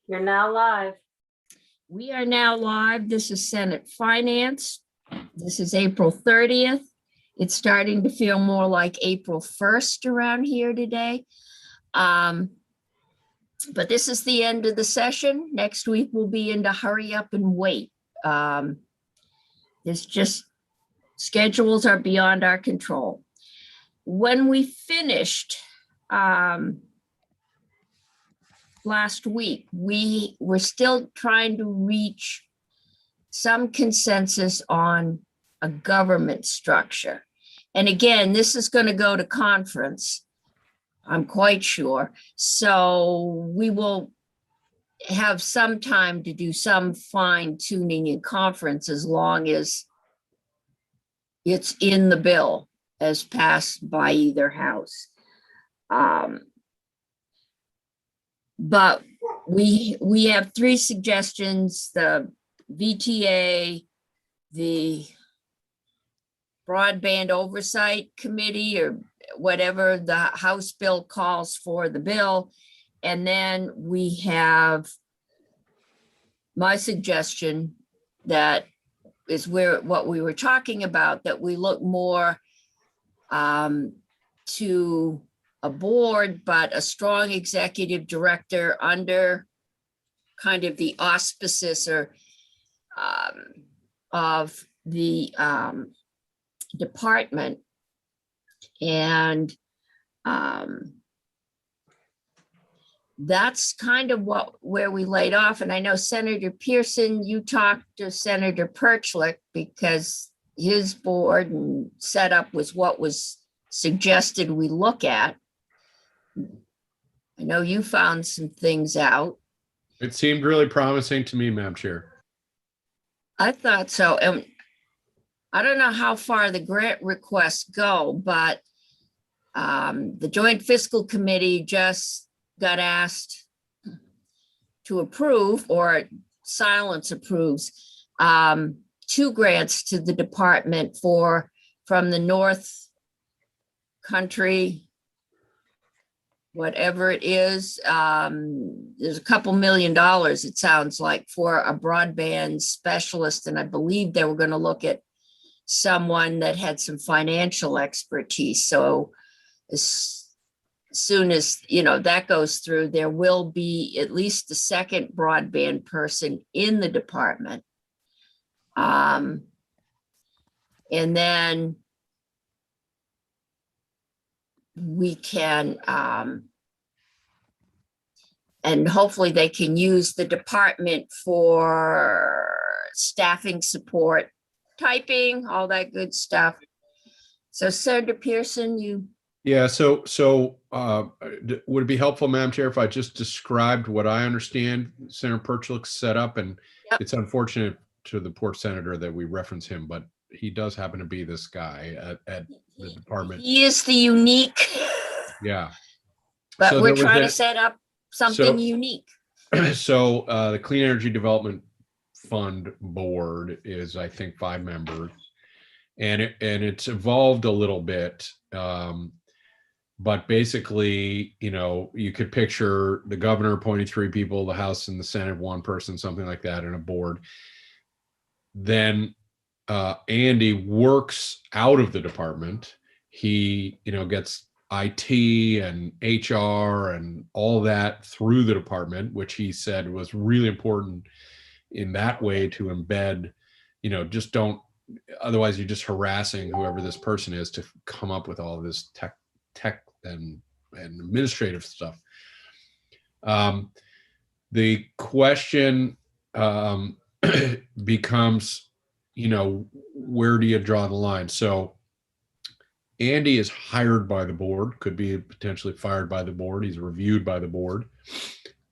You're now live. We are now live. This is Senate Finance. This is April 30th. It's starting to feel more like April 1st around here today. But this is the end of the session. Next week we'll be into hurry up and wait. It's just schedules are beyond our control. When we finished last week, we were still trying to reach some consensus on a government structure. And again, this is going to go to conference, I'm quite sure. So we will have some time to do some fine tuning in conference as long as it's in the bill as passed by either house. But we have three suggestions: the VTA, the Broadband Oversight Committee, or whatever the House bill calls for the bill. And then we have my suggestion that is what we were talking about, that we look more to a board, but a strong executive director under kind of the auspices of the department. And that's kind of where we laid off. And I know Senator Pearson, you talked to Senator Perchlik because his board and setup was what was suggested we look at. I know you found some things out. It seemed really promising to me, Madam Chair. I thought so. And I don't know how far the grant requests go, but the Joint Fiscal Committee just got asked to approve, or silence approves, 2 grants to the department from the North Country, whatever it is. There's a couple $1 million, it sounds like, for a broadband specialist. And I believe they were going to look at someone that had some financial expertise. So as soon as, that goes through, there will be at least a second broadband person in the department. And then we can, and hopefully they can use the department for staffing support, typing, all that good stuff. So Senator Pearson, you. Yeah, so would it be helpful, Madam Chair, if I just described what I understand Senator Perchlik's set up? And Yep. It's unfortunate to the poor senator that we reference him, but he does happen to be this guy at the department. He is the unique. Yeah. But So we're trying to set up something unique. So the Clean Energy Development Fund Board is, I think, 5 members, and it's evolved a little bit. But basically, you could picture the governor appointing 3 people, the House and the Senate 1 person, something like that, in a board. Then Andy works out of the department. He, gets IT and HR and all that through the department, which he said was really important in that way to embed, otherwise you're just harassing whoever this person is to come up with all of this tech and administrative stuff. The question becomes, where do you draw the line? So Andy is hired by the board, could be potentially fired by the board. He's reviewed by the board,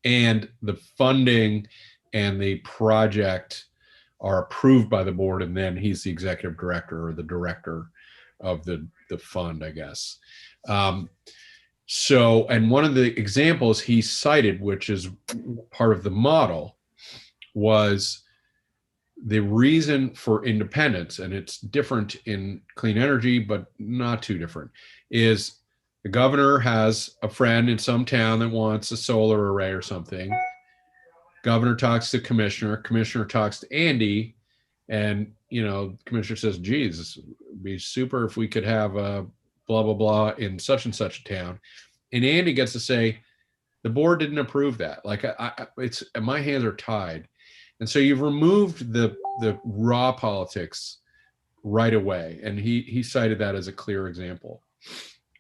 and the funding and the project are approved by the board. And then he's the executive director or the director of the fund, I guess. So, and one of the examples he cited, which is part of the model, was the reason for independence, and it's different in clean energy, but not too different, is the governor has a friend in some town that wants a solar array or something. Governor talks to commissioner, commissioner talks to Andy, and commissioner says, geez, it'd be super if we could have a blah blah blah in such and such a town. And Andy gets to say, the board didn't approve that. Like it's my hands are tied. And so you've removed the raw politics right away. And he cited that as a clear example.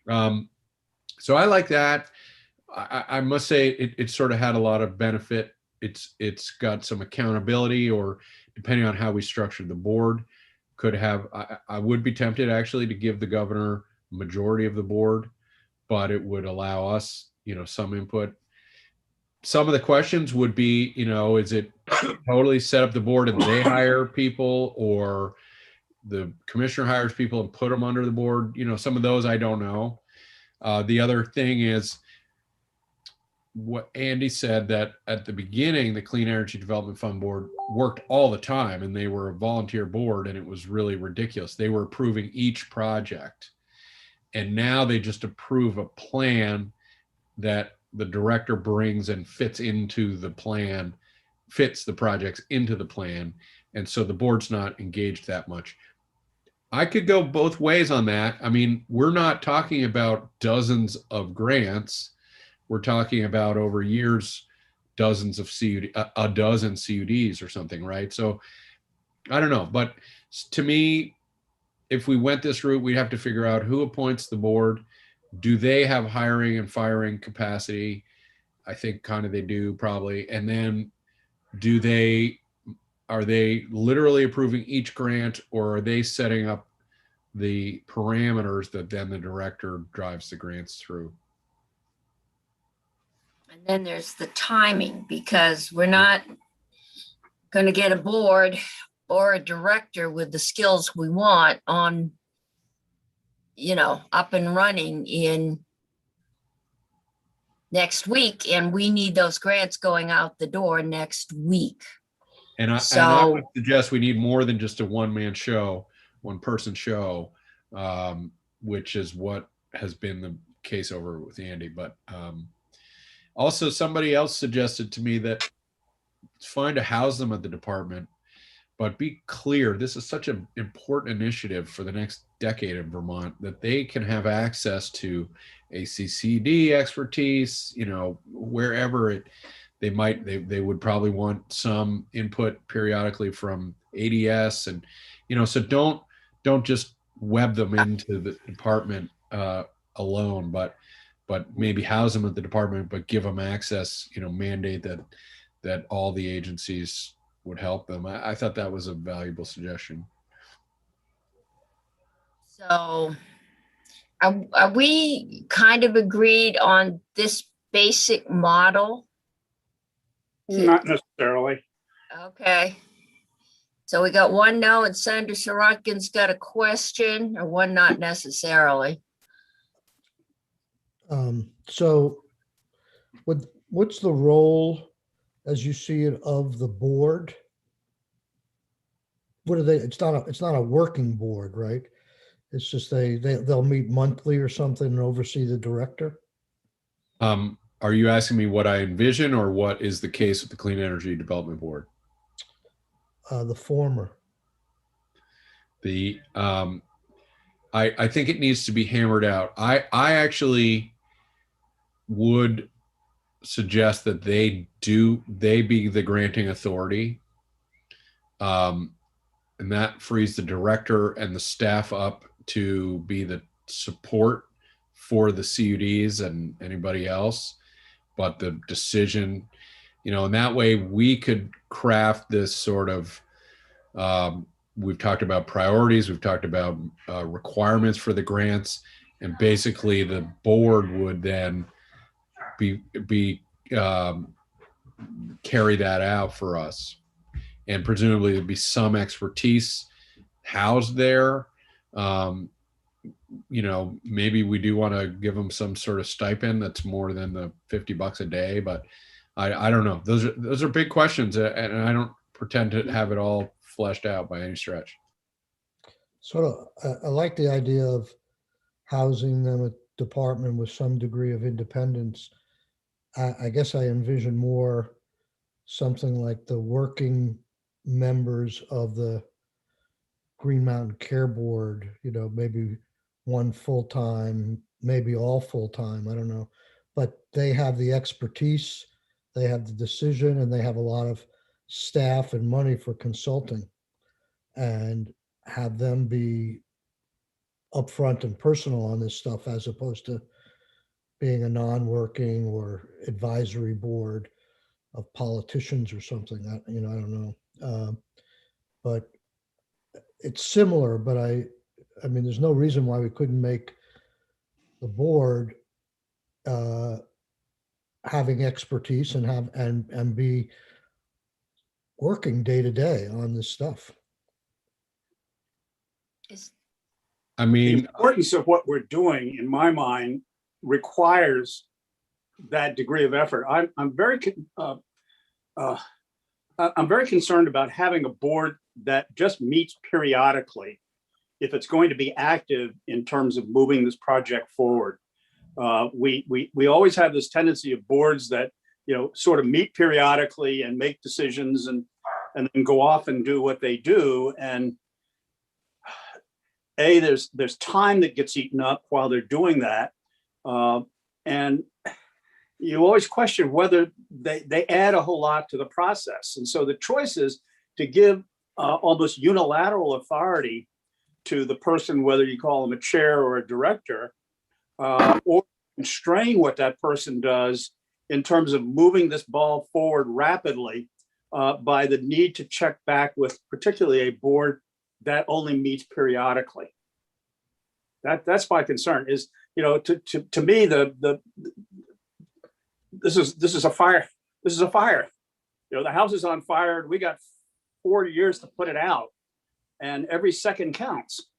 So I like that. I must say it sort of had a lot of benefit. It's got some accountability, or depending on how we structured the board, could have, I would be tempted actually to give the governor majority of the board, but it would allow us, some input. Some of the questions would be, is it totally set up the board and they hire people, or the commissioner hires people and put them under the board? Some of those I don't know. The other thing is what Andy said, that at the beginning, the Clean Energy Development Fund Board worked all the time, and they were a volunteer board, and it was really ridiculous. They were approving each project, and now they just approve a plan that the director brings and fits the projects into the plan. And so the board's not engaged that much. I could go both ways on that. I mean, we're not talking about dozens of grants. We're talking about over years, dozens of a dozen CUDs or something, right? So I don't know. But to me, if we went this route, we'd have to figure out who appoints the board. Do they have hiring and firing capacity? I think kind of they do probably. And then are they literally approving each grant, or are they setting up the parameters that then the director drives the grants through? And then there's the timing, because we're not going to get a board or a director with the skills we want on, up and running in next week. And we need those grants going out the door next week. And I would suggest we need more than just a one-person show, which is what has been the case over with Andy. But also somebody else suggested to me that it's fine to house them at the department, but be clear, this is such an important initiative for the next decade in Vermont, that they can have access to ACCD expertise, wherever they would probably want some input periodically from ADS, and so don't just web them into the department alone, but maybe house them at the department, but give them access, mandate that all the agencies would help them. I thought that was a valuable suggestion. So are we kind of agreed on this basic model? Not necessarily. Okay. So we got one no, and Senator Sorokin's got a question, or one not necessarily. So what's the role, as you see it, of the board? What are they? It's not a working board, right? It's just they'll meet monthly or something and oversee the director. Are you asking me what I envision, or what is the case with the Clean Energy Development Board? The former. I think it needs to be hammered out. I actually would suggest that they be the granting authority. And that frees the director and the staff up to be the support for the CUDs and anybody else. But the decision, in that way we could craft this sort of, we've talked about priorities, we've talked about requirements for the grants, and basically the board would then carry that out for us. And presumably there'd be some expertise housed there. Maybe we do want to give them some sort of stipend that's more than the $50 a day, but I don't know. Those are big questions, and I don't pretend to have it all fleshed out by any stretch. I like the idea of housing them at department with some degree of independence. I guess I envision more something like the working members of the Green Mountain Care Board, maybe one full-time, maybe all full-time, I don't know. But they have the expertise, they have the decision, and they have a lot of staff and money for consulting. And have them be upfront and personal on this stuff as opposed to being a non-working or advisory board of politicians or something. I don't know. But it's similar, but I mean, there's no reason why we couldn't make the board having expertise and and be working day to day on this stuff. I The mean, importance of what we're doing, in my mind, requires that degree of effort. I'm very concerned about having a board that just meets periodically if it's going to be active in terms of moving this project forward. We always have this tendency of boards that sort of meet periodically and make decisions and then go off and do what they do. And there's time that gets eaten up while they're doing that, and you always question whether they add a whole lot to the process. And so the choice is to give almost unilateral authority to the person, whether you call them a chair or a director, or constrain what that person does in terms of moving this ball forward rapidly by the need to check back with particularly a board that only meets periodically. That's my concern. Is to me this is a fire. This is a fire. The house is on fire, and we got 4 years to put it out, and every second counts.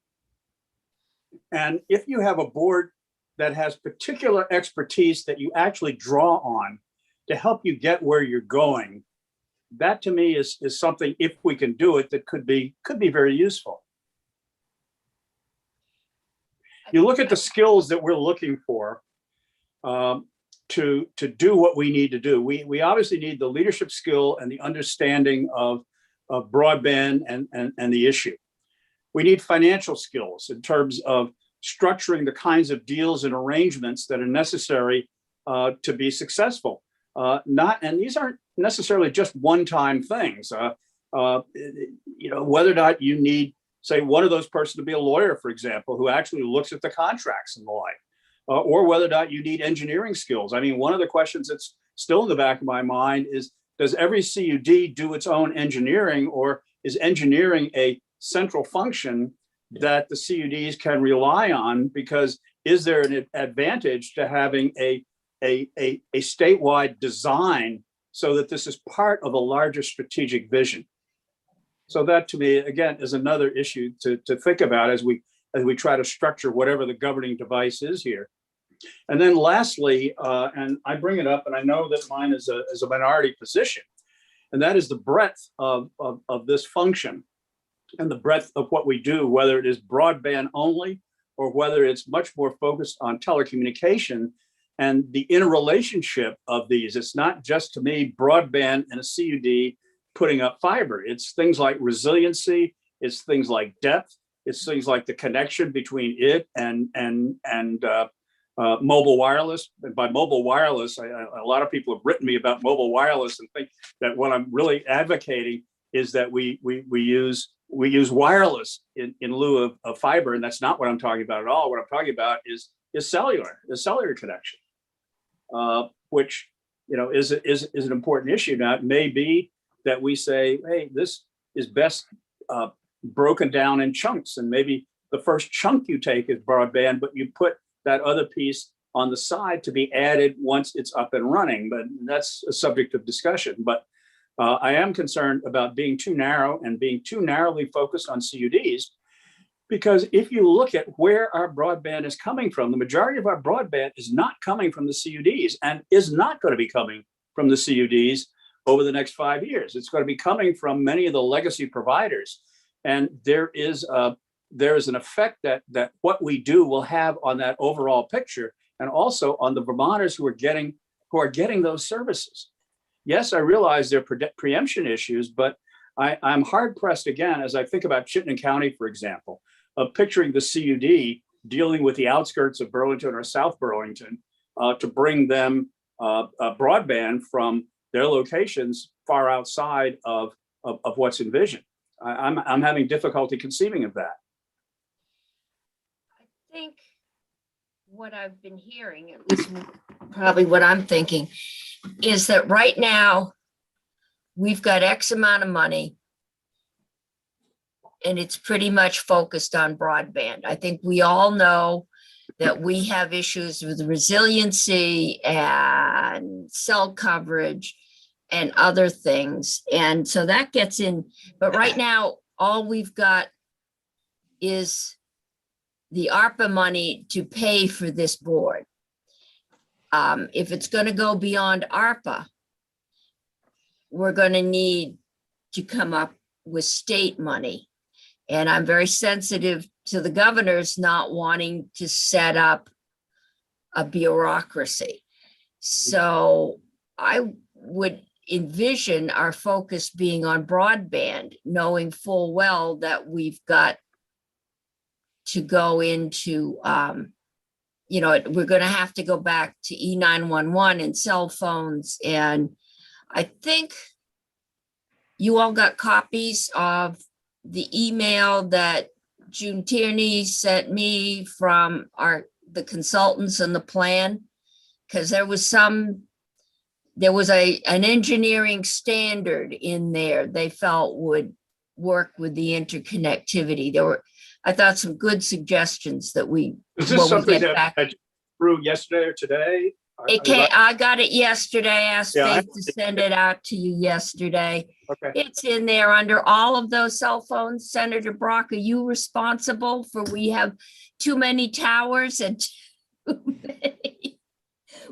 And if you have a board that has particular expertise that you actually draw on to help you get where you're going, that to me is something, if we can do it, that could be very useful. You look at the skills that we're looking for to do what we need to do. We obviously need the leadership skill and the understanding of broadband and the issue. We need financial skills in terms of structuring the kinds of deals and arrangements that are necessary to be successful. And these aren't necessarily just one-time things. Whether or not you need, say, one of those persons to be a lawyer, for example, who actually looks at the contracts and the like, or whether or not you need engineering skills. I mean, one of the questions that's still in the back of my mind is, does every CUD do its own engineering, or is engineering a central function that the CUDs can rely on? Because is there an advantage to having a statewide design so that this is part of a larger strategic vision? So that, to me, again, is another issue to think about as we try to structure whatever the governing device is here. And then lastly, and I bring it up, and I know that mine is a minority position, and that is the breadth of this function and the breadth of what we do, whether it is broadband only or whether it's much more focused on telecommunication and the interrelationship of these. It's not just, to me, broadband and a CUD putting up fiber. It's things like resiliency. It's things like depth. It's things like the connection between it and mobile wireless. And by mobile wireless, a lot of people have written me about mobile wireless and think that what I'm really advocating is that we use wireless in lieu of fiber, and that's not what I'm talking about at all. What I'm talking about is cellular connection, which is an important issue. Now, it may be that we say, hey, this is best broken down in chunks, and maybe the first chunk you take is broadband, but you put that other piece on the side to be added once it's up and running. But that's a subject of discussion. But I am concerned about being too narrow and being too narrowly focused on CUDs, because if you look at where our broadband is coming from, the majority of our broadband is not coming from the CUDs and is not going to be coming from the CUDs over the next 5 years. It's going to be coming from many of the legacy providers. And there is an effect that what we do will have on that overall picture, and also on the Vermonters who are getting those services. yes, I realize there are preemption issues, but I'm hard pressed again, as I think about Chittenden County, for example, of picturing the CUD dealing with the outskirts of Burlington or South Burlington to bring them broadband from their locations far outside of what's envisioned. I'm having difficulty conceiving of that. I think what I've been hearing, at least probably what I'm thinking, is that right now we've got X amount of money and it's pretty much focused on broadband. I think we all know that we have issues with resiliency and cell coverage and other things. And so that gets in, but right now, all we've got is the ARPA money to pay for this board. If it's going to go beyond ARPA, we're going to need to come up with state money. And I'm very sensitive to the governors not wanting to set up a bureaucracy. So I would envision our focus being on broadband, knowing full well that we've got to go into, we're going to have to go back to E911 and cell phones. And I think you all got copies of the email that June Tierney sent me from the consultants and the plan, because there was an engineering standard in there they felt would work with the interconnectivity. There were, I thought, some good suggestions that Is this something that through yesterday or today? I got it yesterday. I asked Yeah, Faith to send it out to you yesterday. Okay. It's in there under all of those cell phones. Senator Brock, are you responsible for we have too many towers and too many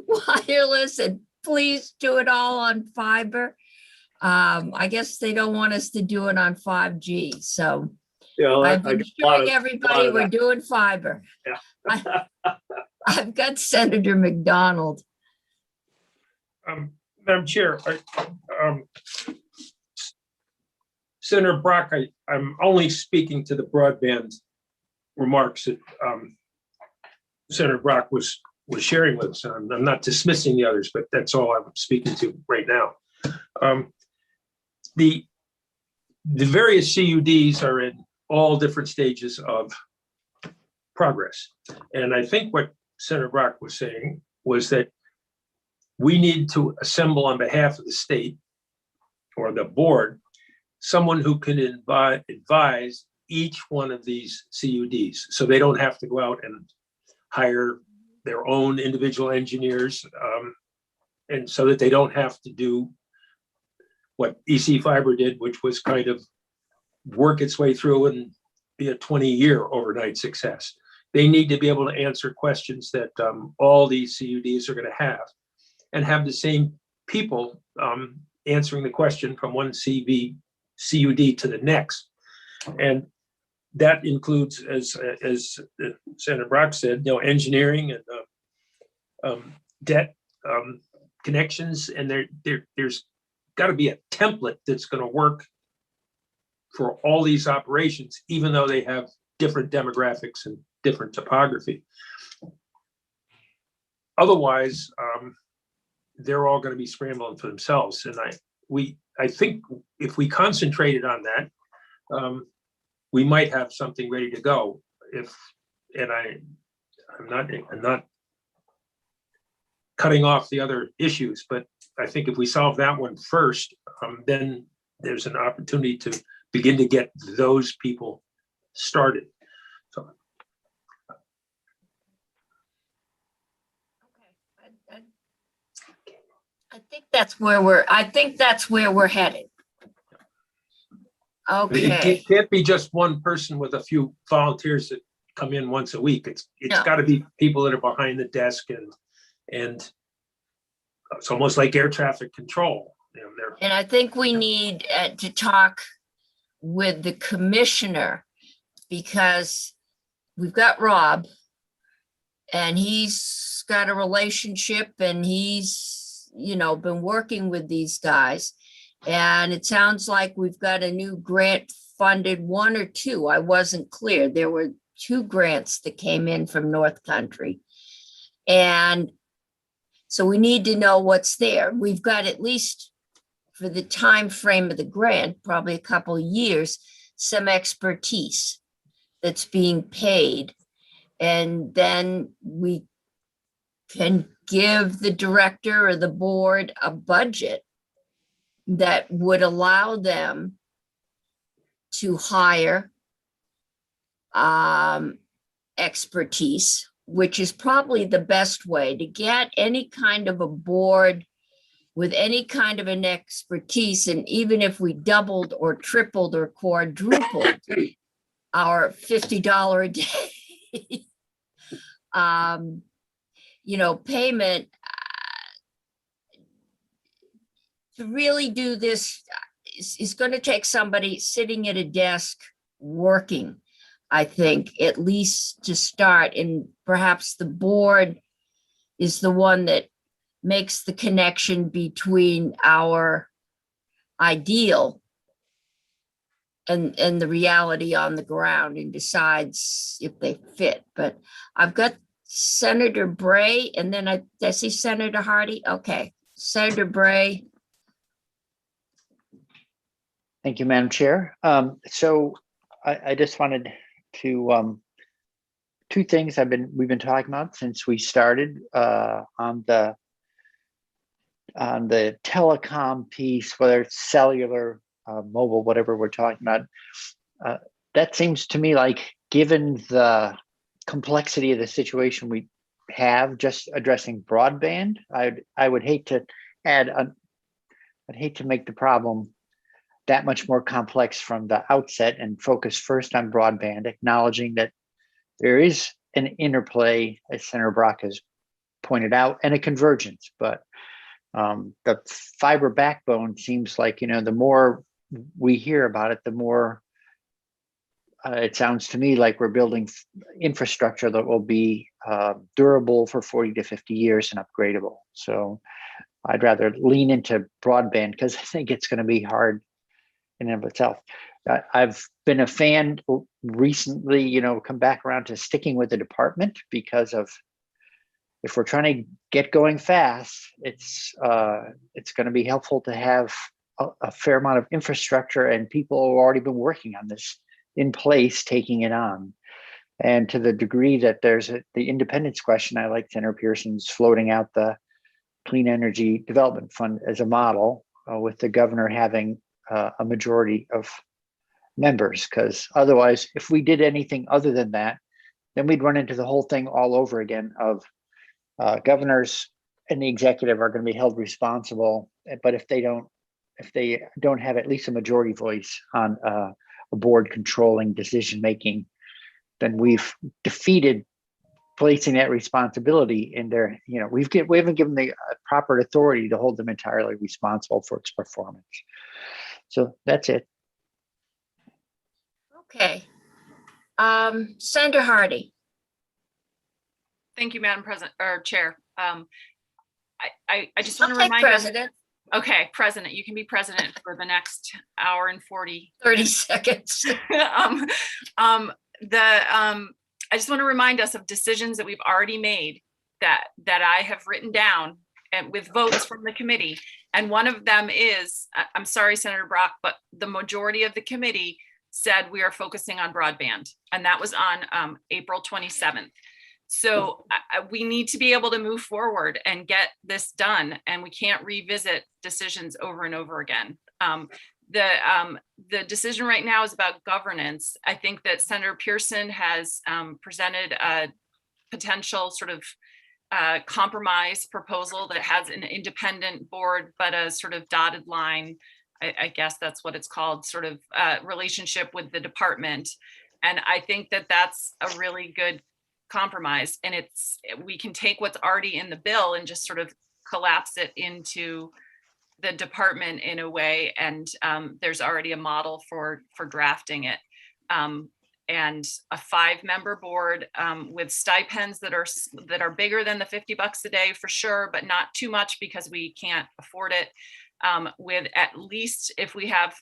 wireless, and please do it all on fiber? I guess they don't want us to do it on 5G. So I've been showing everybody we're doing fiber. Yeah. I've got Senator McDonald. Madam Chair, Senator Brock, I'm only speaking to the broadband remarks that Senator Brock was sharing with us. I'm not dismissing the others, but that's all I'm speaking to right now. The various CUDs are in all different stages of progress. And I think what Senator Brock was saying was that we need to assemble on behalf of the state or the board, someone who can advise each one of these CUDs. So they don't have to go out and hire their own individual engineers. And so that they don't have to do what EC Fiber did, which was kind of work its way through and be a 20-year overnight success. They need to be able to answer questions that all these CUDs are going to have, and have the same people answering the question from one CUD to the next. And that includes, as Senator Brock said, engineering and debt connections. And there's got to be a template that's going to work for all these operations, even though they have different demographics and different topography. Otherwise, they're all going to be scrambling for themselves. And I think if we concentrated on that, we might have something ready to go. I'm not cutting off the other issues, but I think if we solve that one first, then there's an opportunity to begin to get those people started. So. Okay. I think that's where we're headed. Okay. It can't be just one person with a few volunteers that come in once a week. It's got to be people that are behind the desk, and it's almost like air traffic control. And I think we need to talk with the commissioner, because we've got Rob and he's got a relationship and he's been working with these guys. And it sounds like we've got a new grant funded, one or two. I wasn't clear. There were 2 grants that came in from North Country. And so we need to know what's there. We've got, at least for the time frame of the grant, probably a couple of years, some expertise that's being paid. And then we can give the director or the board a budget that would allow them to hire expertise, which is probably the best way to get any kind of a board with any kind of an expertise. And even if we doubled or tripled or quadrupled our $50 a day payment, to really do this is going to take somebody sitting at a desk working, I think, at least to start. And perhaps the board is the one that makes the connection between our ideal and the reality on the ground and decides if they fit. But I've got Senator Bray, and then I see Senator Hardy. Okay, Senator Bray. Thank you, Madam Chair. So I just wanted to, 2 things we've been talking about since we started on the telecom piece, whether it's cellular, mobile, whatever we're talking about. That seems to me like, given the complexity of the situation we have just addressing broadband, I would hate to I'd hate to make the problem that much more complex from the outset and focus first on broadband, acknowledging that there is an interplay, as Senator Brock has pointed out, and a convergence. But the fiber backbone seems like, the more we hear about it, the more it sounds to me like we're building infrastructure that will be durable for 40 to 50 years and upgradable. So I'd rather lean into broadband because I think it's going to be hard in and of itself. I've been a fan recently, come back around to sticking with the department because of, if we're trying to get going fast, it's going to be helpful to have a fair amount of infrastructure and people who have already been working on this in place, taking it on. And to the degree that there's the independence question, I like Senator Pearson's floating out the Clean Energy Development Fund as a model, with the governor having a majority of members, because otherwise, if we did anything other than that, then we'd run into the whole thing all over again of governors and the executive are going to be held responsible. But if they don't have at least a majority voice on a board controlling decision making, then we've defeated placing that responsibility in their, we haven't given the proper authority to hold them entirely responsible for its performance. So that's it. Okay. Senator Hardy. Thank you, Madam President or Chair. I just want I'll to take remind us. President. Okay, President, you can be president for the next hour and 30 seconds. I just want to remind us of decisions that we've already made that I have written down and with votes from the committee. And one of them is, I'm sorry, Senator Brock, but the majority of the committee said we are focusing on broadband, and that was on April 27th. So we need to be able to move forward and get this done, and we can't revisit decisions over and over again. The decision right now is about governance. I think that Senator Pearson has presented a potential sort of compromise proposal that has an independent board, but a sort of dotted line, I guess that's what it's called, sort of relationship with the department. And I think that that's a really good compromise. And we can take what's already in the bill and just sort of collapse it into the department in a way. And there's already a model for drafting it. and a 5-member board with stipends that are bigger than the $50 a day for sure, but not too much because we can't afford it. With at least, if we have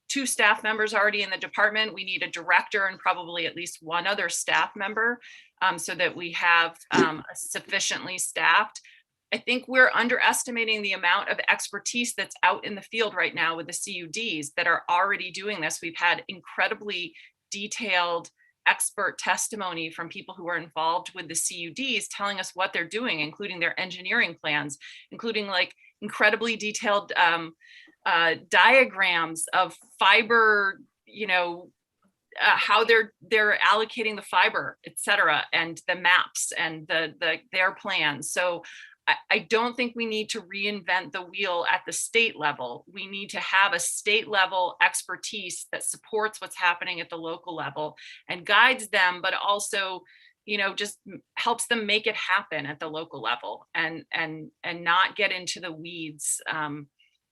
2 staff members already in the department, we need a director and probably at least 1 other staff member so that we have sufficiently staffed. I think we're underestimating the amount of expertise that's out in the field right now with the CUDs that are already doing this. We've had incredibly detailed expert testimony from people who are involved with the CUDs telling us what they're doing, including their engineering plans, including like incredibly detailed diagrams of fiber, how they're allocating the fiber, et cetera, and the maps and their plans. So I don't think we need to reinvent the wheel at the state level. We need to have a state level expertise that supports what's happening at the local level and guides them, but also, just helps them make it happen at the local level and not get into the weeds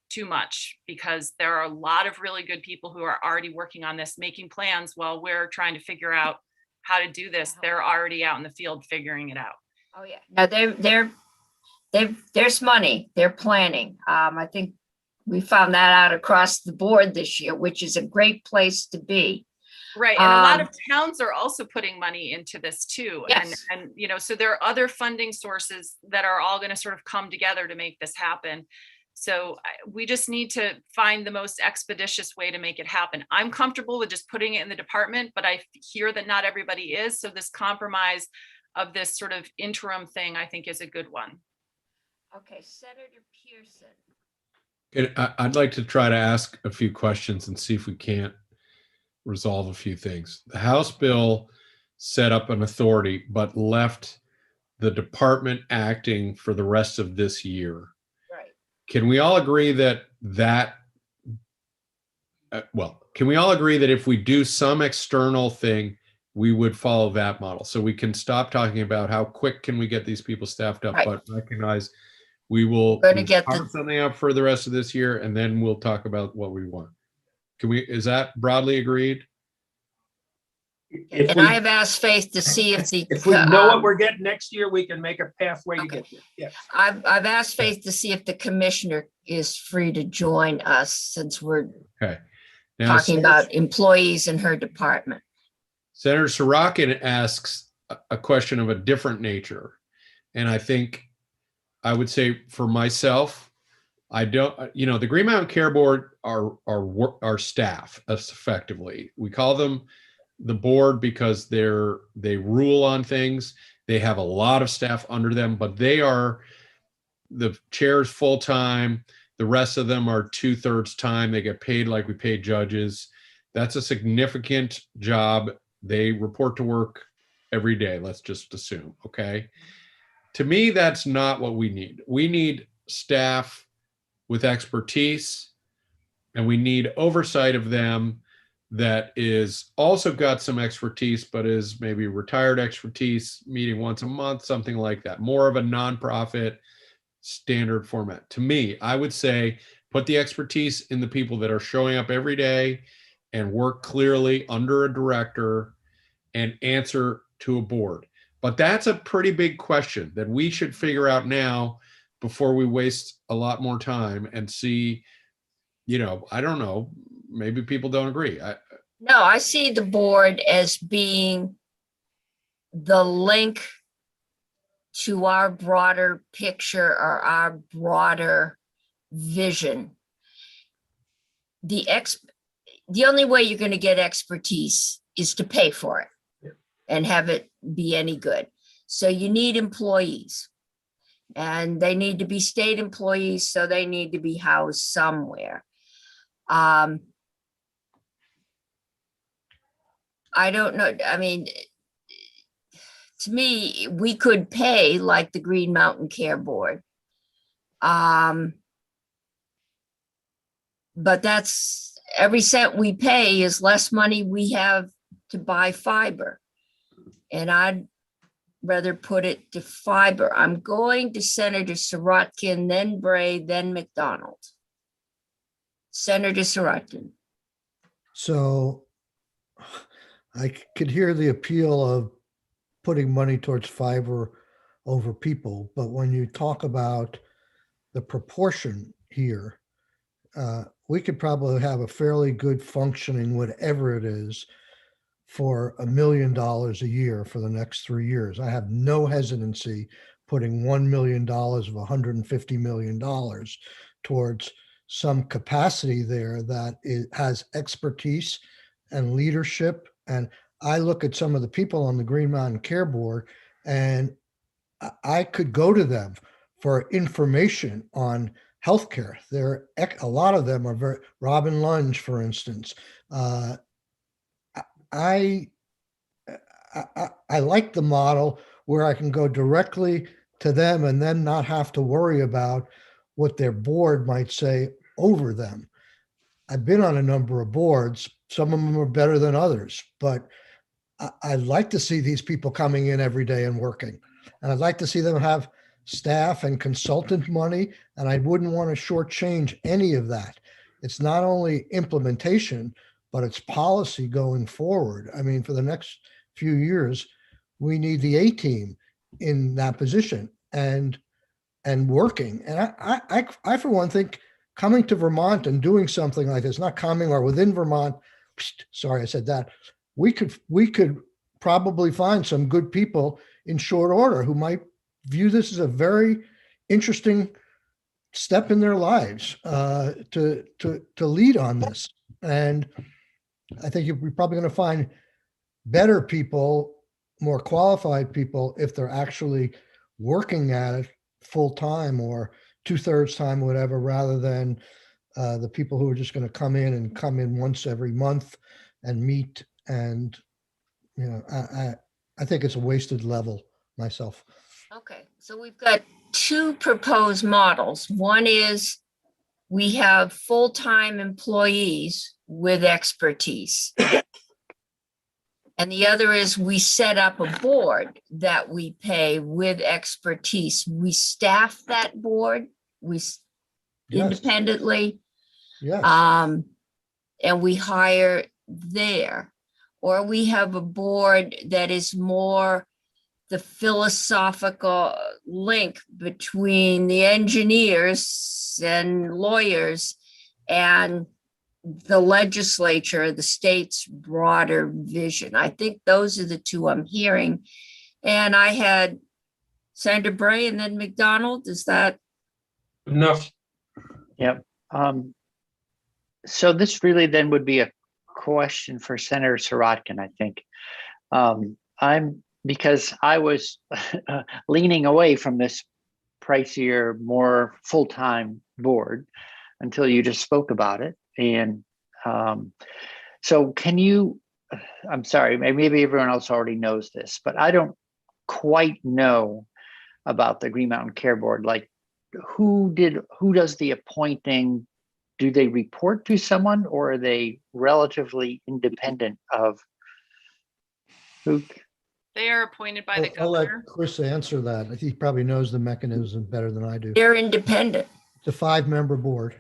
too much, because there are a lot of really good people who are already working on this, making plans while we're trying to figure out how to do this. They're already out in the field figuring it out. Oh, yeah. Now there's money, they're planning. I think we found that out across the board this year, which is a great place to be. Right. And a lot of towns are also putting money into this too. Yes. And so there are other funding sources that are all going to sort of come together to make this happen. So we just need to find the most expeditious way to make it happen. I'm comfortable with just putting it in the department, but I hear that not everybody is. So this compromise of this sort of interim thing, I think, is a good one. Okay, Senator Pearson. I'd like to try to ask a few questions and see if we can't resolve a few things. The House bill set up an authority, but left the department acting for the rest of this year. Right. Can we all agree that can we all agree that if we do some external thing, we would follow that model? So we can stop talking about how quick can we get these people staffed up, Right. but recognize we will carve something up for the rest of this year, and then we'll talk about what we want. Is that broadly agreed? If And I have asked Faith to see if If we know what we're getting next year, we can make a pathway to get there. Yes. I've asked Faith to see if the commissioner is free to join us, since we're Okay. Now, talking about employees in her department. Senator Sorokin asks a question of a different nature. And I think I would say for myself, I don't, the Green Mountain Care Board are staff effectively. We call them the board because they rule on things. They have a lot of staff under them, but they are the chairs full-time. The rest of them are 2/3 time. They get paid like we pay judges. That's a significant job. They report to work every day, let's just assume, okay? To me, that's not what we need. We need staff with expertise, and we need oversight of them that is also got some expertise, but is maybe retired expertise, meeting once a month, something like that. More of a nonprofit standard format. To me, I would say put the expertise in the people that are showing up every day and work clearly under a director and answer to a board. But that's a pretty big question that we should figure out now before we waste a lot more time and see, I don't know, maybe people don't agree. No, I see the board as being the link to our broader picture or our broader vision. The only way you're going to get expertise is to pay for it and have it be any good. So you need employees, and they need to be state employees, so they need to be housed somewhere. I don't know. I mean, to me, we could pay like the Green Mountain Care Board. But that's every cent we pay is less money we have to buy fiber. And I'd rather put it to fiber. I'm going to Senator Sorokin, then Bray, then McDonald. Senator Sorokin. So I could hear the appeal of putting money towards fiber over people, but when you talk about the proportion here, we could probably have a fairly good functioning, whatever it is, for $1 million a year for the next 3 years. I have no hesitancy putting $1 million of $150 million towards some capacity there that has expertise and leadership. And I look at some of the people on the Green Mountain Care Board, and I could go to them for information on healthcare. A lot of them are very, Robin Lunge, for instance. I like the model where I can go directly to them and then not have to worry about what their board might say over them. I've been on a number of boards. Some of them are better than others, but I'd like to see these people coming in every day and working. And I'd like to see them have staff and consultant money, and I wouldn't want to shortchange any of that. It's not only implementation, but it's policy going forward. I mean, for the next few years, we need the A team in that position and working. And I for one think coming to Vermont and doing something like this, not coming or within Vermont, sorry, I said that, we could probably find some good people in short order who might view this as a very interesting step in their lives to lead on this. And I think you're probably going to find better people, more qualified people, if they're actually working at it full time or 2/3 time, whatever, rather than the people who are just going to come in once every month and meet. And, you know, I think it's a wasted level myself. Okay, so we've got two proposed models. One is we have full-time employees with expertise. And the other is we set up a board that we pay with expertise. We staff that board, Yes. independently, Yes. and we hire there. Or we have a board that is more the philosophical link between the engineers and lawyers and the legislature, the state's broader vision. I think those are the two I'm hearing. And I had Senator Bray and then McDonald. Is that Enough. Yep. So this really then would be a question for Senator Sirotkin, I think. Because I was leaning away from this pricier, more full-time board until you just spoke about it. And so can you, I'm sorry, maybe everyone else already knows this, but I don't quite know about the Green Mountain Care Board. Like who does the appointing? Do they report to someone, or are they relatively independent of who? They are appointed by the I'll let governor. Chris answer that. He probably knows the mechanism better than I do. they're independent? It's a 5-member board.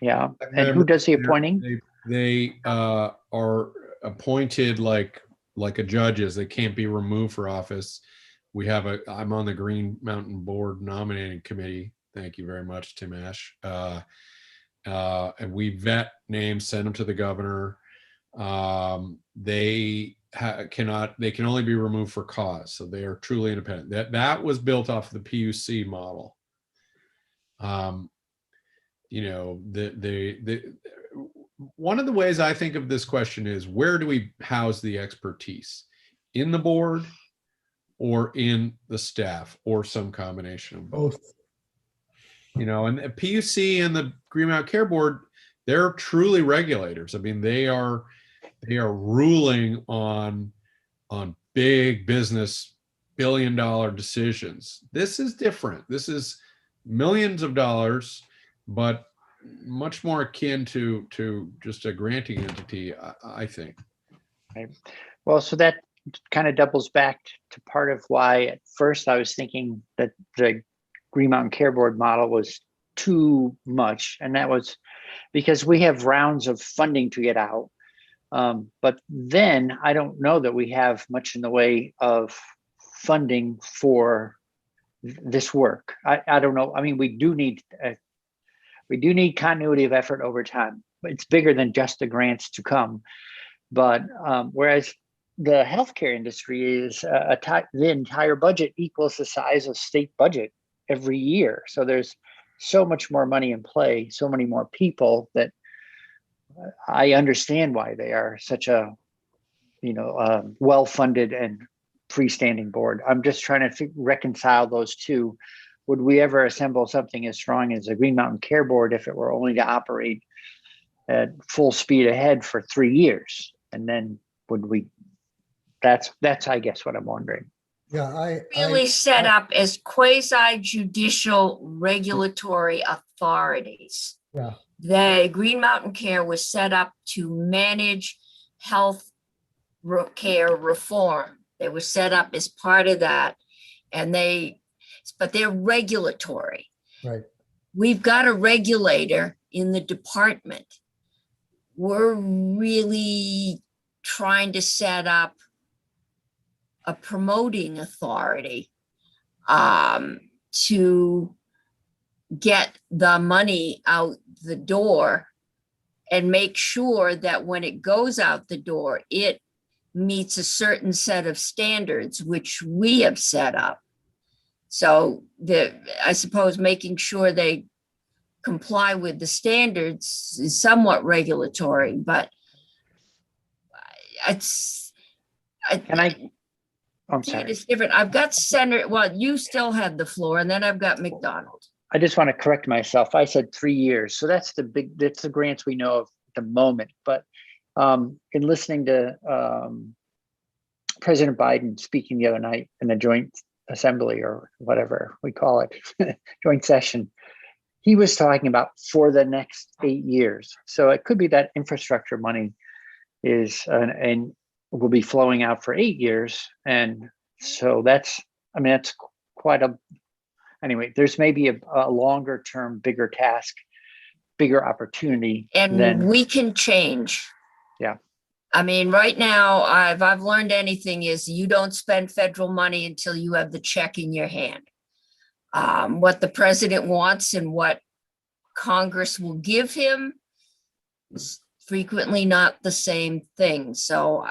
Yeah, and who does the appointing? They are appointed like a judges. They can't be removed for office. I'm on the Green Mountain Board nominating committee. Thank you very much, Tim Ash. And we vet names, send them to the governor. They can only be removed for cause. So they are truly independent. That was built off the PUC model. You know, one of the ways I think of this question is, where do we house the expertise? In the board or in the staff, or some combination of both? You know, and the PUC and the Green Mountain Care Board, they're truly regulators. I mean, they are ruling on big business, billion-dollar decisions. This is different. This is millions of dollars, but much more akin to just a granting entity, I think. Right. Well, so that kind of doubles back to part of why at first I was thinking that the Green Mountain Care Board model was too much. And that was because we have rounds of funding to get out. But then I don't know that we have much in the way of funding for this work. I don't know. I mean, we do need continuity of effort over time. It's bigger than just the grants to come. But whereas the healthcare industry is the entire budget equals the size of state budget every year. So there's so much more money in play, so many more people, that I understand why they are such a, well-funded and freestanding board. I'm just trying to reconcile those two. Would we ever assemble something as strong as a Green Mountain Care Board if it were only to operate at full speed ahead for 3 years? And then would we, that's I guess what I'm wondering. Yeah, Really set up as quasi judicial regulatory authorities. yeah, The Green Mountain Care was set up to manage health care reform. They were set up as part of that, but they're regulatory. right. We've got a regulator in the department. We're really trying to set up a promoting authority to get the money out the door and make sure that when it goes out the door, it meets a certain set of standards, which we have set up. So I suppose making sure they comply with the standards is somewhat regulatory, but I'm sorry. It's different. I've got Senator, well, you still had the floor, and then I've got McDonald. I just want to correct myself. I said 3 years. So that's the grants we know of at the moment. But in listening to President Biden speaking the other night in a joint assembly, or whatever we call it, joint session, he was talking about for the next 8 years. So it could be that infrastructure money is and will be flowing out for 8 years. And so that's quite anyway, there's maybe a longer term, bigger task, bigger opportunity. And we can change. Yeah. I mean, right now, if I've learned anything, is you don't spend federal money until you have the check in your hand. What the president wants and what Congress will give him is frequently not the same thing. So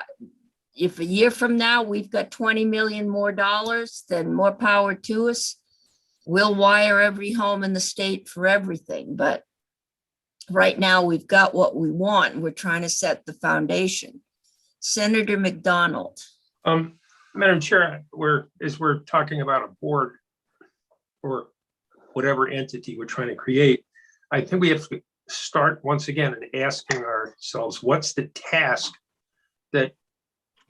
if a year from now we've got 20 million more dollars, then more power to us. We'll wire every home in the state for everything. But right now we've got what we want, and we're trying to set the foundation. Senator McDonald. Madam Chair, as we're talking about a board or whatever entity we're trying to create, I think we have to start once again and asking ourselves, what's the task that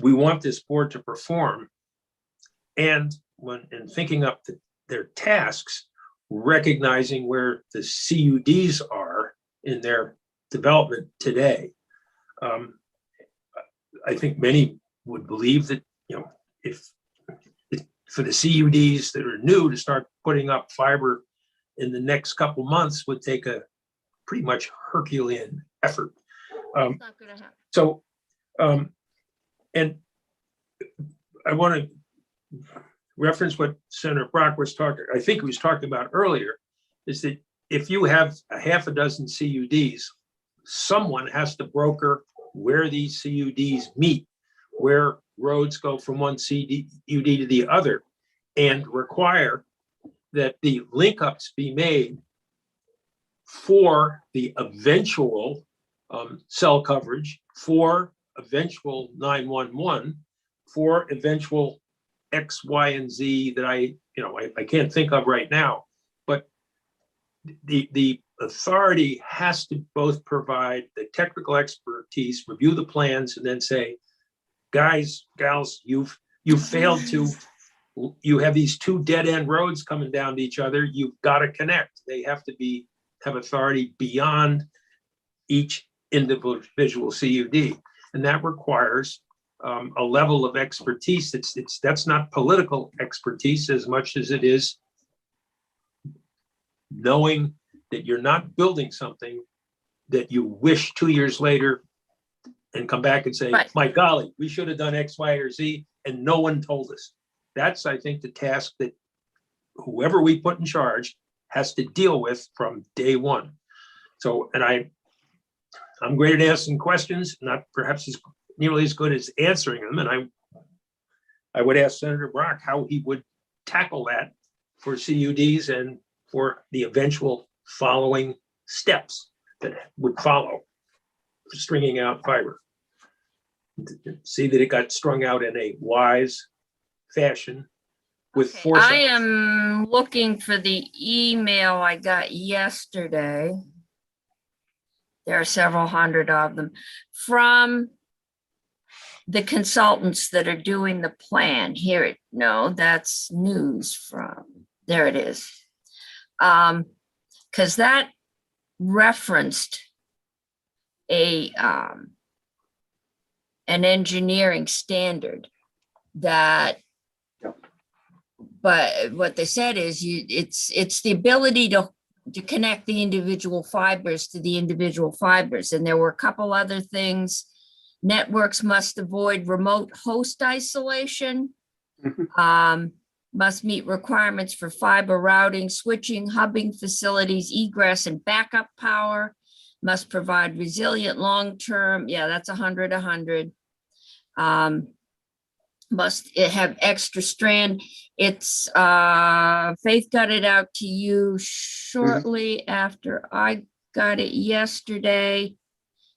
we want this board to perform? And when in thinking up their tasks, recognizing where the CUDs are in their development today. I think many would believe that, if for the CUDs that are new to start putting up fiber in the next couple months would take a pretty much Herculean effort. It's not gonna happen. So, and I want to reference what Senator Brock was talking, I think he was talking about earlier, is that if you have a half a dozen CUDs, someone has to broker where these CUDs meet, where roads go from one CUD to the other, and require that the link ups be made for the eventual cell coverage, for eventual 911, for eventual X, Y, and Z that I can't think of right now. But the authority has to both provide the technical expertise, review the plans, and then say, guys, gals, you've failed to, you have these two dead end roads coming down to each other. You've got to connect. They have to have authority beyond each individual CUD. And that requires a level of expertise that's not political expertise as much as it is knowing that you're not building something that you wish 2 years later and come back and say, Right. my golly, we should have done X, Y, or Z, and no one told us. That's, I think, the task that whoever we put in charge has to deal with from day one. So, and I'm great at asking questions, not perhaps nearly as good as answering them. And I would ask Senator Brock how he would tackle that for CUDs and for the eventual following steps that would follow for stringing out fiber. See that it got strung out in a wise fashion with Okay, I foresight. am looking for the email I got yesterday. There are several hundred of them from the consultants that are doing the plan. Here, no, that's news from, there it is. Because that referenced an engineering standard that, but what they said is it's the ability to connect the individual fibers to the individual fibers. And there were a couple other things. Networks must avoid remote host isolation, must meet requirements for fiber routing, switching, hubbing facilities, egress and backup power, must provide resilient long-term, yeah, that's 100. Must it have extra strand. It's Faith got it out to you shortly after I got it yesterday.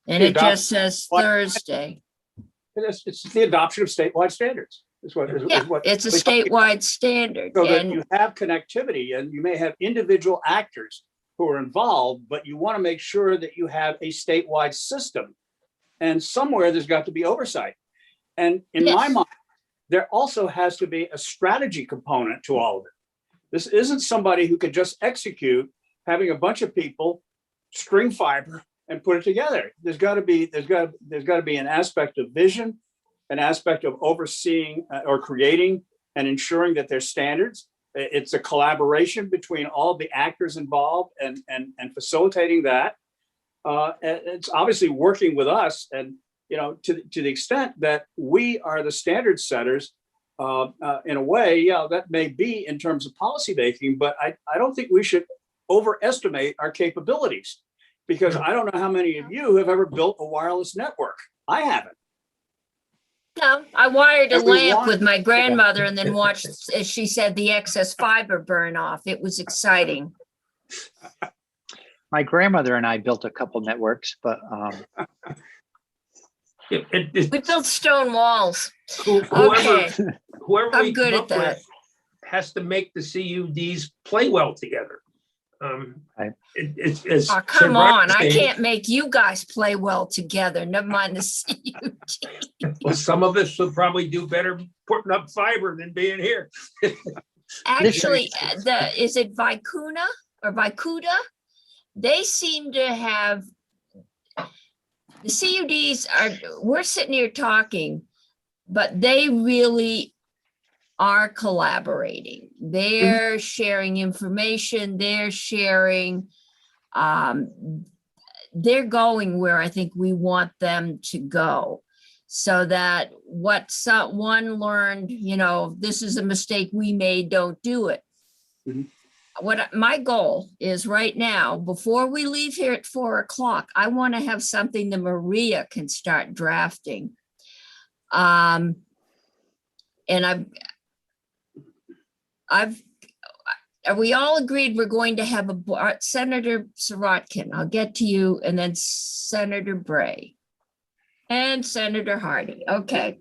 And it just says Thursday. It's the adoption of statewide standards. Yeah, it's a statewide standard. So that you have connectivity, and you may have individual actors who are involved, but you want to make sure that you have a statewide system. And somewhere there's got to be oversight. And in my mind, there also has to be a strategy component to all of it. This isn't somebody who could just execute having a bunch of people string fiber and put it together. There's got to be an aspect of vision, an aspect of overseeing or creating and ensuring that there's standards. It's a collaboration between all the actors involved and facilitating that. It's obviously working with us, and to the extent that we are the standard setters, in a way, that may be in terms of policy making, but I don't think we should overestimate our capabilities, because I don't know how many of you have ever built a wireless network. I haven't. No, I wired a lamp with my grandmother and then watched, as she said, the excess fiber burn off. It was exciting. My grandmother and I built a couple networks, but we built stone walls. Whoever I'm we good come at up that. with has to make the CUDs play well together. Right. It's Oh, come on. I can't make you guys play well together. Never mind the CUD. Well, some of us will probably do better putting up fiber than being here. Actually, is it Vicuna or Vicuda? They seem to have, the CUDs we're sitting here talking, but they really are collaborating. They're sharing information, they're sharing, they're going where I think we want them to go. So that what one learned, this is a mistake we made, don't do it. What my goal is right now, before we leave here at 4 o'clock, I want to have something that Maria can start drafting. And are we all agreed we're going to have Senator Sirotkin, I'll get to you, and then Senator Bray and Senator Hardy. Okay.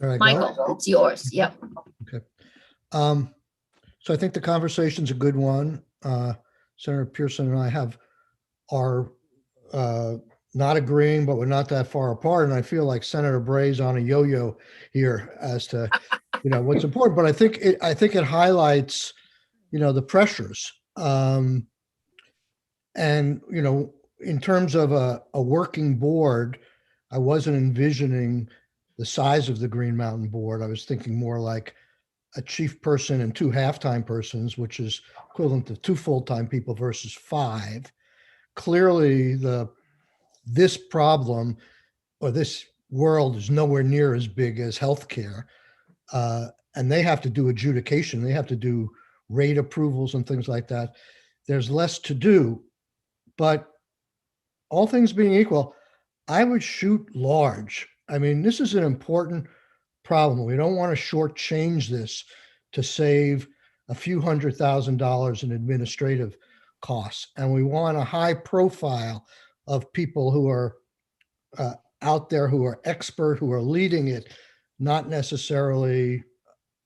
All right, Michael, it's yours. Yep. Okay. So I think the conversation's a good one. Senator Pearson and I are not agreeing, but we're not that far apart. And I feel like Senator Bray's on a yo-yo here as to, what's important. But I think it highlights, the pressures. And, in terms of a working board, I wasn't envisioning the size of the Green Mountain Board. I was thinking more like a chief person and 2 half-time persons, which is equivalent to 2 full-time people versus 5. Clearly, the this problem or this world is nowhere near as big as healthcare. And they have to do adjudication. They have to do rate approvals and things like that. There's less to do, but all things being equal, I would shoot large. I mean, this is an important problem. We don't want to shortchange this to save a few $100,000 in administrative costs. And we want a high profile of people who are out there, who are expert, who are leading it, not necessarily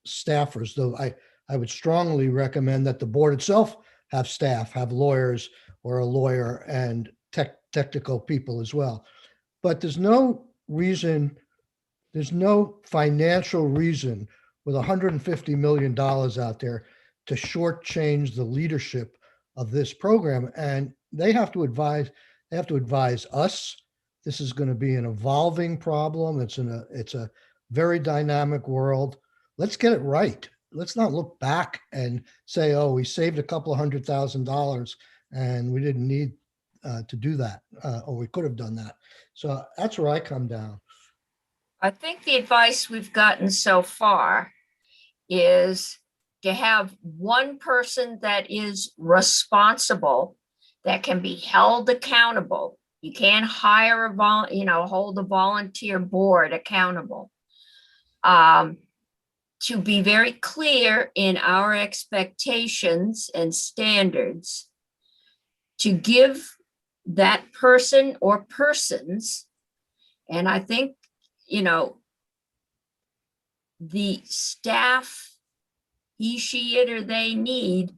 staffers, though I would strongly recommend that the board itself have staff, have lawyers or a lawyer and technical people as well. But there's no reason, there's no financial reason with $150 million out there to shortchange the leadership of this program. And they have to advise us. This is going to be an evolving problem. It's a very dynamic world. Let's get it right. Let's not look back and say, oh, we saved a couple of $100,000 and we didn't need to do that, or we could have done that. So that's where I come down. I think the advice we've gotten so far is to have one person that is responsible, that can be held accountable. You can't hire hold a volunteer board accountable. To be very clear in our expectations and standards, to give that person or persons, and I think, the staff, he, she, it, or they need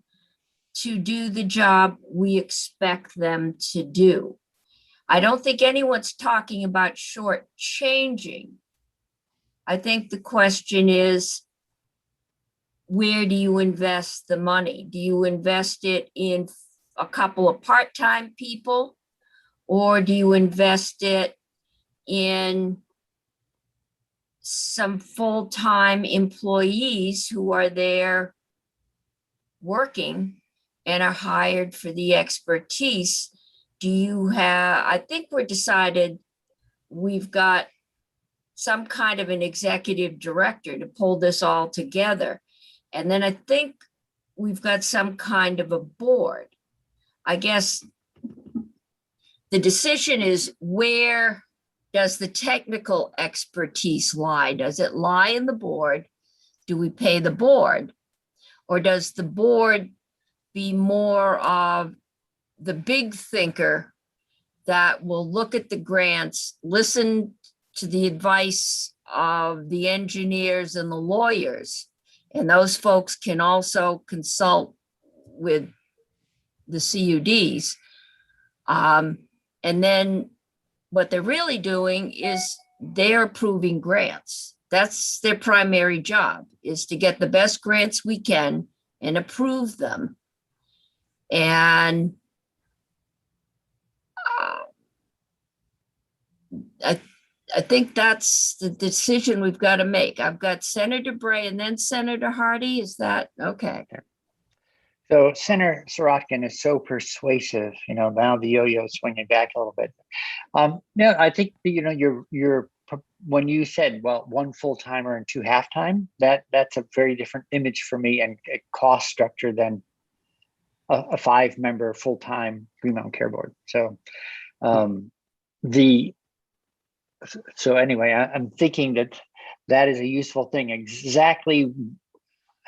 to do the job we expect them to do. I don't think anyone's talking about shortchanging. I think the question is, where do you invest the money? Do you invest it in a couple of part-time people, or do you invest it in some full-time employees who are there working and are hired for the expertise? I think we're decided we've got some kind of an executive director to pull this all together. And then I think we've got some kind of a board. I guess the decision is, where does the technical expertise lie? Does it lie in the board? Do we pay the board? Or does the board be more of the big thinker that will look at the grants, listen to the advice of the engineers and the lawyers, and those folks can also consult with the CUDs. And then what they're really doing is they're approving grants. That's their primary job, is to get the best grants we can and approve them. And I think that's the decision we've got to make. I've got Senator Bray and then Senator Hardy. Is that okay? So Senator Sirotkin is so persuasive, now the yo-yo is swinging back a little bit. No, I think, you're when you said, well, one full-timer and two half-time, that's a very different image for me and a cost structure than a 5-member full-time Green Mountain Care Board. So so anyway, I'm thinking that is a useful thing. Exactly.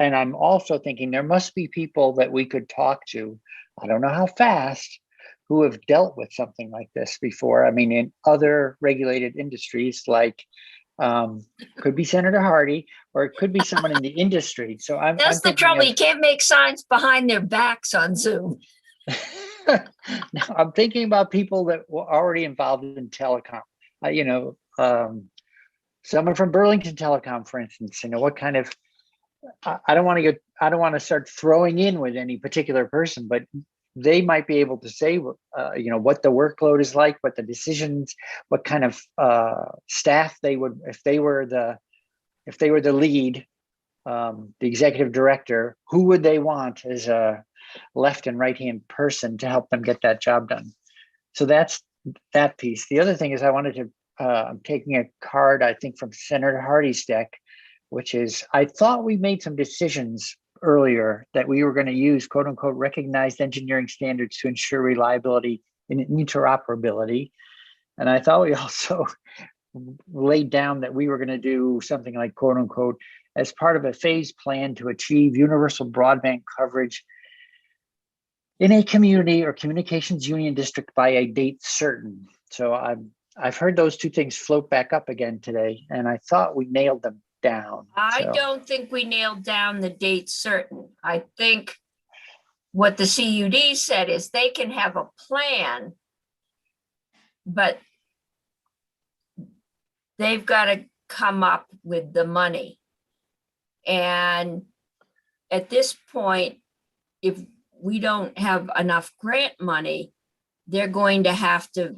And I'm also thinking there must be people that we could talk to, I don't know how fast, who have dealt with something like this before. I mean, in other regulated industries, like could be Senator Hardy, or it could be someone in the industry. So That's the trouble. You can't make signs behind their backs on Zoom. I'm thinking about people that were already involved in telecom. Someone from Burlington Telecom, for instance. What kind of, I don't want to start throwing in with any particular person, but they might be able to say, what the workload is like, what the decisions, what kind of staff they would, if they were the lead, the executive director, who would they want as a left and right hand person to help them get that job done? So that's that piece. The other thing is I wanted to, I'm taking a card, I think from Senator Hardy's deck, which is, I thought we made some decisions earlier that we were going to use quote unquote recognized engineering standards to ensure reliability and interoperability. And I thought we also laid down that we were going to do something like quote unquote, as part of a phased plan to achieve universal broadband coverage in a community or communications union district by a date certain. So I've heard those two things float back up again today, and I thought we nailed them down. I So, don't think we nailed down the date certain. I think what the CUD said is they can have a plan, but they've got to come up with the money. And at this point, if we don't have enough grant money, they're going to have to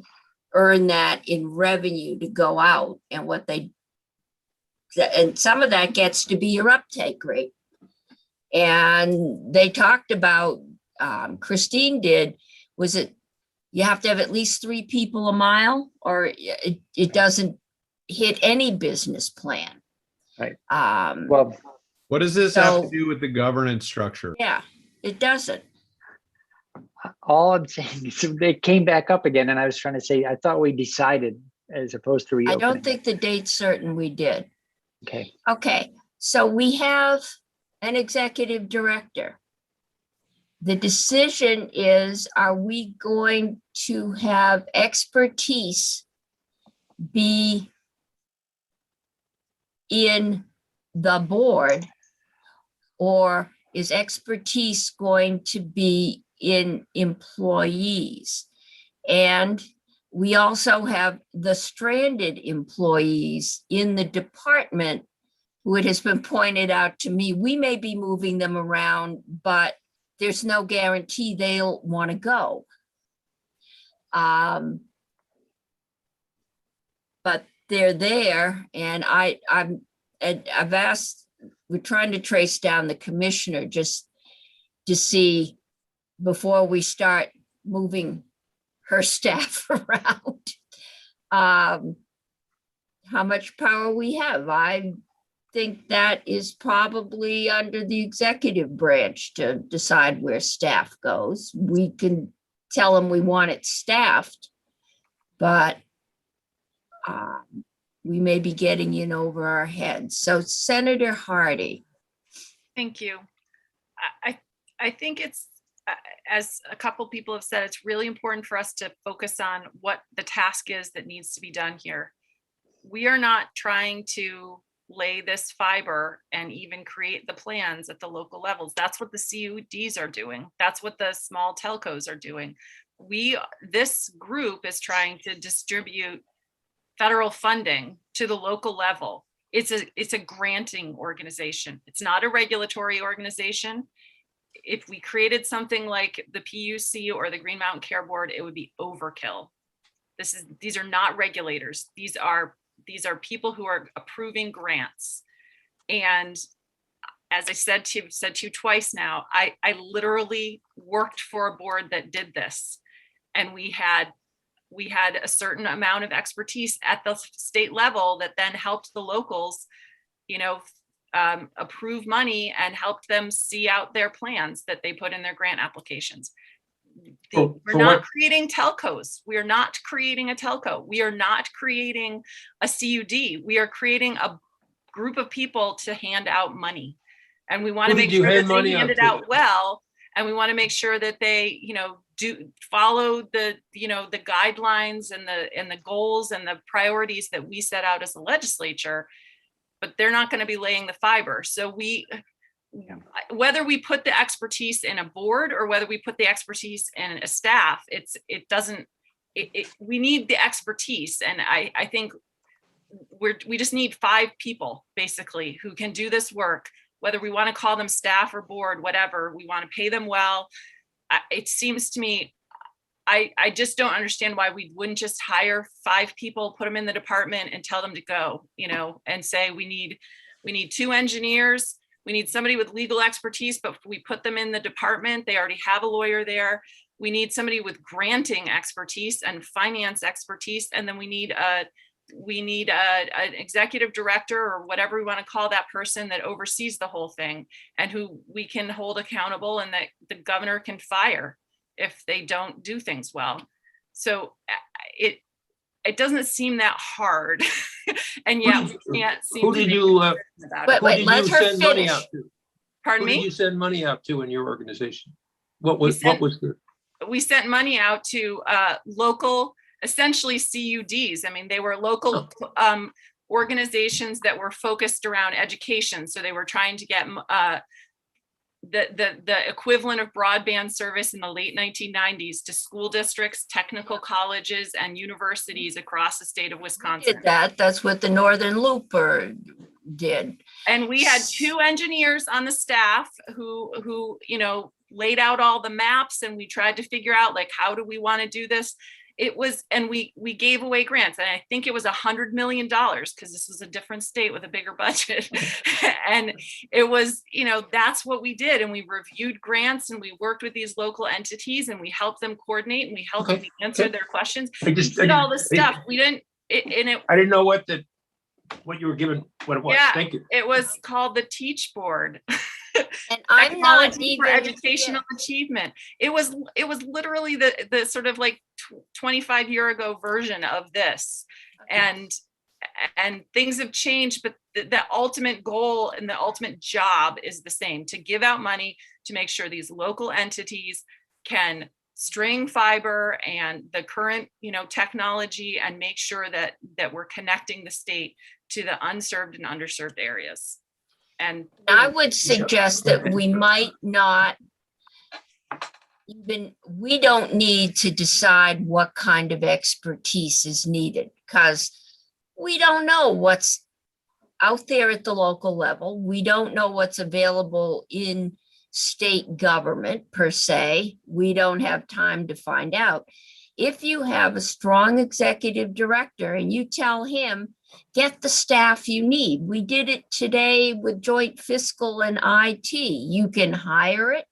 earn that in revenue to go out. And and some of that gets to be your uptake rate. And they talked about, Christine did, was it, you have to have at least 3 people a mile, or it doesn't hit any business plan. Right. Well, What does this have to So- do with the governance structure? yeah, it doesn't. all I'm saying is they came back up again, and I was trying to say, I thought we decided as opposed to I reopening. don't think the date's certain we did. Okay, Okay, so we have an executive director. The decision is, are we going to have expertise be in the board? Or is expertise going to be in employees? And we also have the stranded employees in the department who, it has been pointed out to me, we may be moving them around, but there's no guarantee they'll want to go. But they're there, and I've asked, we're trying to trace down the commissioner just to see, before we start moving her staff around, how much power we have. I think that is probably under the executive branch to decide where staff goes. We can tell them we want it staffed, but we may be getting in over our heads. So Senator Hardy. Thank you. I think it's, as a couple people have said, it's really important for us to focus on what the task is that needs to be done here. We are not trying to lay this fiber and even create the plans at the local levels. That's what the CUDs are doing. That's what the small telcos are doing. This group is trying to distribute federal funding to the local level. It's a granting organization. It's not a regulatory organization. If we created something like the PUC or the Green Mountain Care Board, it would be overkill. These are not regulators. These are people who are approving grants. And as I said to you twice now, I literally worked for a board that did this. And we had a certain amount of expertise at the state level that then helped the locals, approve money and helped them see out their plans that they put in their grant applications. We're not creating telcos. We are not creating a telco. We are not creating a CUD. We are creating a group of people to hand out money. And we want to make sure that they hand it out well. And we want to make sure that they, do follow the guidelines and the goals and the priorities that we set out as a legislature, but they're not going to be laying the fiber. So whether we put the expertise in a board or whether we put the expertise in a staff, we need the expertise. And I think we just need 5 people basically who can do this work, whether we want to call them staff or board, whatever, we want to pay them well. It seems to me, I just don't understand why we wouldn't just hire 5 people, put them in the department and tell them to go, and say we need 2 engineers, we need somebody with legal expertise, but we put them in the department. They already have a lawyer there. we need somebody with granting expertise and finance expertise, and then we need an executive director or whatever we want to call that person that oversees the whole thing and who we can hold accountable and that the governor can fire if they don't do things well. So it doesn't seem that hard. And yet we can't seem Who to did make you, a decision about Wait, it. who wait, did let you her send money finish. out to? Pardon Who did me? you send money out to in your organization? What We was sent- the? We sent money out to local, essentially CUDs. I mean, they were local organizations that were focused around education. So they were trying to get the equivalent of broadband service in the late 1990s to school districts, technical colleges, and universities across the state of Wisconsin. Did that. That's what the Northern Looper did. And we had 2 engineers on the staff who, you know, laid out all the maps, and we tried to figure out, like, how do we want to do this? It was, and we gave away grants, and I think it was $100 million because this was a different state with a bigger budget. And it was, you know, that's what we did. And we reviewed grants, and we worked with these local entities, and we helped them coordinate, and we helped them answer their questions. We did all this stuff. We didn't, I didn't know what you were given, what it was. Yeah. Thank you. it was called the Teach Board. And I'm not Technology for even, educational achievement. It was literally the sort of like 25-year ago version of this. And things have changed, but the ultimate goal and the ultimate job is the same: to give out money to make sure these local entities can string fiber and the current, you know, technology, and make sure that we're connecting the state to the unserved and underserved areas. And I would suggest that we might not even, we don't need to decide what kind of expertise is needed, because we don't know what's out there at the local level. We don't know what's available in state government per se. We don't have time to find out. If you have a strong executive director and you tell him, get the staff you need. We did it today with joint fiscal and IT. You can hire it,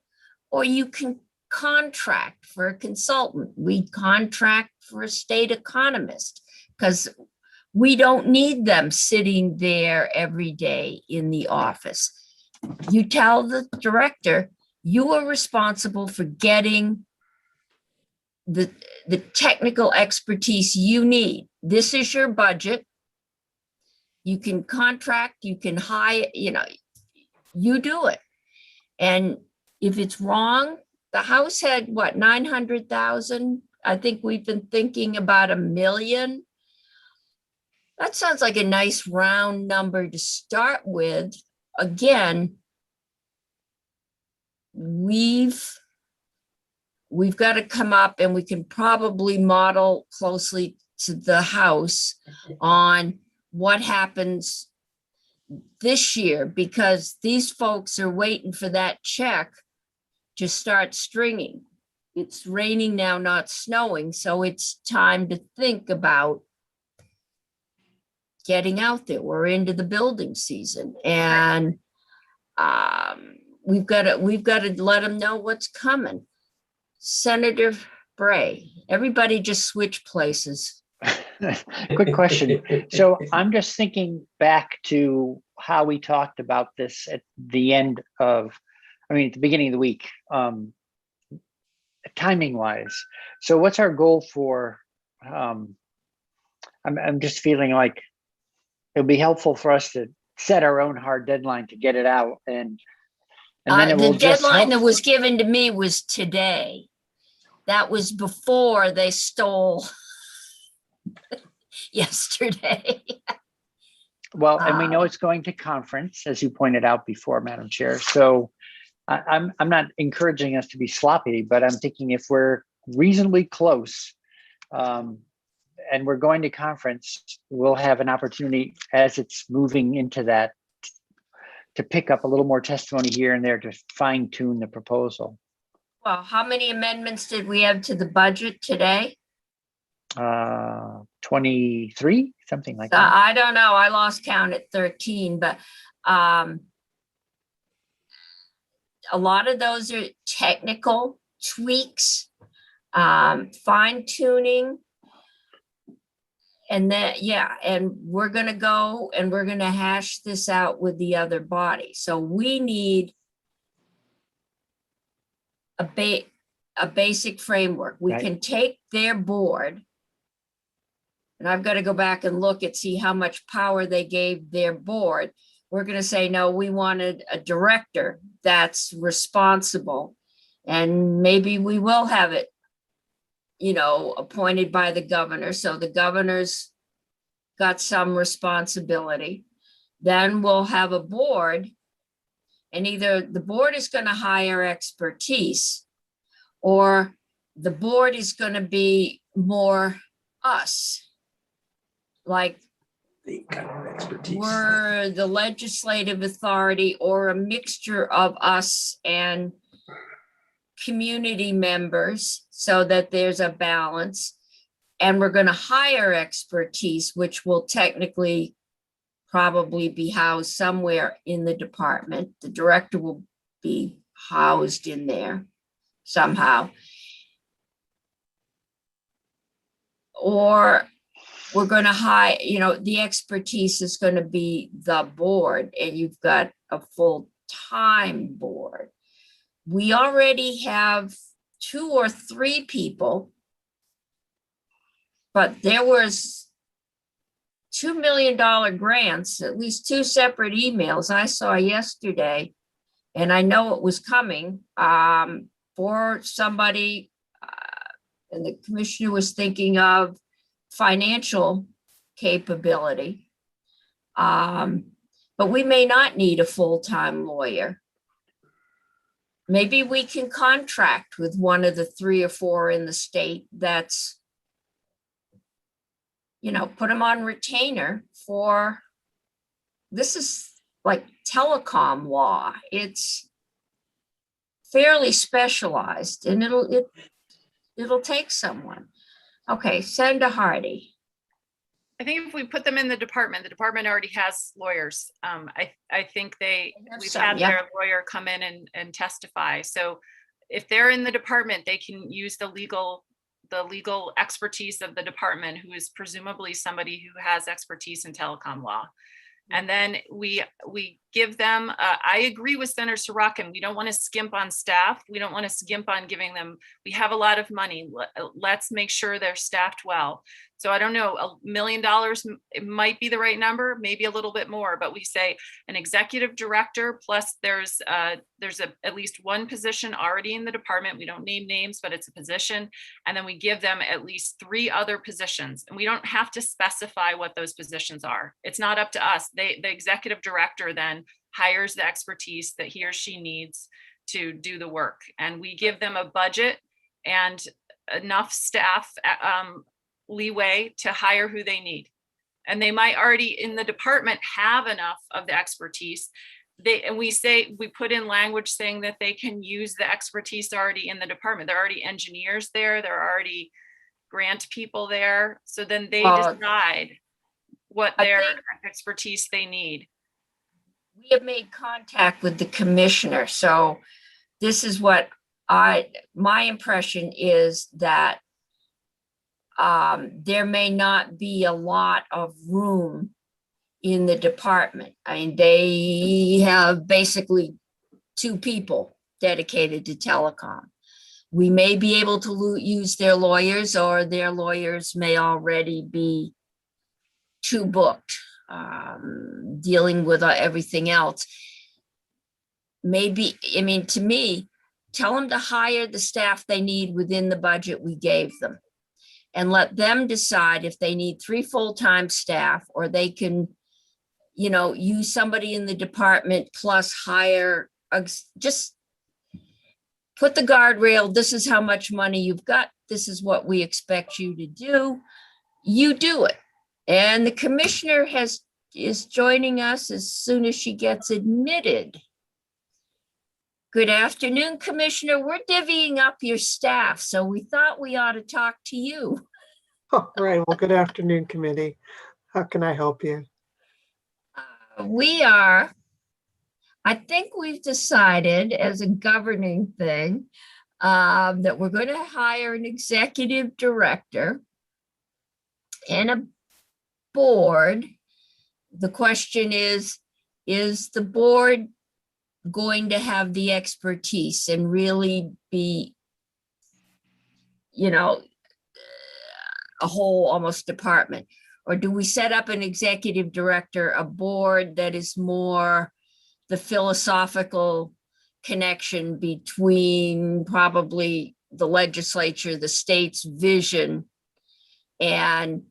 or you can contract for a consultant. We contract for a state economist because we don't need them sitting there every day in the office. You tell the director, you are responsible for getting the technical expertise you need. This is your budget. You can contract, you can hire, you know, you do it. And if it's wrong, the House had what, 900,000? I think we've been thinking about 1 million. That sounds like a nice round number to start with. Again, we've got to come up, and we can probably model closely to the House on what happens this year, because these folks are waiting for that check to start stringing. It's raining now, not snowing, so it's time to think about getting out there. We're into the building season, and we've got to let them know what's coming. Senator Bray, everybody just switch places. Quick question. So I'm just thinking back to how we talked about this at the end of, at the beginning of the week, timing wise. So what's our goal for, I'm just feeling like it'll be helpful for us to set our own hard deadline to get it out, and then it will The just deadline that help. was given to me was today. That was before they stole yesterday. Well, and we know it's going to conference, as you pointed out before, Madam Chair. So I'm not encouraging us to be sloppy, but I'm thinking if we're reasonably close and we're going to conference, we'll have an opportunity as it's moving into that to pick up a little more testimony here and there to fine tune the proposal. Well, how many amendments did we have to the budget today? 23, something like that. I don't know. I lost count at 13, but a lot of those are technical tweaks. fine tuning. And then, yeah, and we're gonna go and we're gonna hash this out with the other body. So we need a basic framework. We Right. can take their board. And I've got to go back and look and see how much power they gave their board. We're going to say, no, we wanted a director that's responsible. And maybe we will have it, appointed by the governor. So the governor's got some responsibility. Then we'll have a board, and either the board is going to hire expertise, or the board is going to be more us. Like The kind of expertise. we're the legislative authority, or a mixture of us and community members, so that there's a balance. And we're going to hire expertise, which will technically probably be housed somewhere in the department. The director will be housed in there somehow. Or we're going to hire, the expertise is going to be the board, and you've got a full-time board. We already have 2 or 3 people, but there was $2 million grants, at least 2 separate emails I saw yesterday, and I know it was coming for somebody, and the commissioner was thinking of financial capability. But we may not need a full-time lawyer. Maybe we can contract with one of the 3 or 4 in the state that's, put them on retainer for, this is like telecom law. It's fairly specialized, and it'll take someone. Okay, Senator Hardy. I think if we put them in the department already has lawyers. I think we've some, had yeah. their lawyer come in and testify. So if they're in the department, they can use the legal expertise of the department, who is presumably somebody who has expertise in telecom law. And then we give them, I agree with Senator Sorokin, we don't want to skimp on staff. We don't want to skimp on giving them, we have a lot of money. Let's make sure they're staffed well. So I don't know, $1 million, it might be the right number, maybe a little bit more, but we say an executive director, plus there's at least 1 position already in the department. We don't name names, but it's a position. And then we give them at least 3 other positions, and we don't have to specify what those positions are. It's not up to us. The executive director then hires the expertise that he or she needs to do the work. And we give them a budget and enough staff leeway to hire who they need. And they might already in the department have enough of the expertise. We put in language saying that they can use the expertise already in the department. There are already engineers there. There are already grant people there. So then they decide what their expertise they need. We have made contact with the commissioner. So this is what my impression is, that there may not be a lot of room in the department. I mean, they have basically 2 people dedicated to telecom. We may be able to use their lawyers, or their lawyers may already be too booked, dealing with everything else. Maybe, to me, tell them to hire the staff they need within the budget we gave them, and let them decide if they need 3 full-time staff, or they can, use somebody in the department plus hire, just put the guardrail. This is how much money you've got. This is what we expect you to do. You do it. And the commissioner is joining us as soon as she gets admitted. Good afternoon, Commissioner. We're divvying up your staff, so we thought we ought to talk to you. All right. Well, good afternoon, committee. How can I help you? I think we've decided as a governing thing that we're going to hire an executive director and a board. The question is the board going to have the expertise and really be, a whole almost department? Or do we set up an executive director, a board that is more the philosophical connection between probably the legislature, the state's vision, and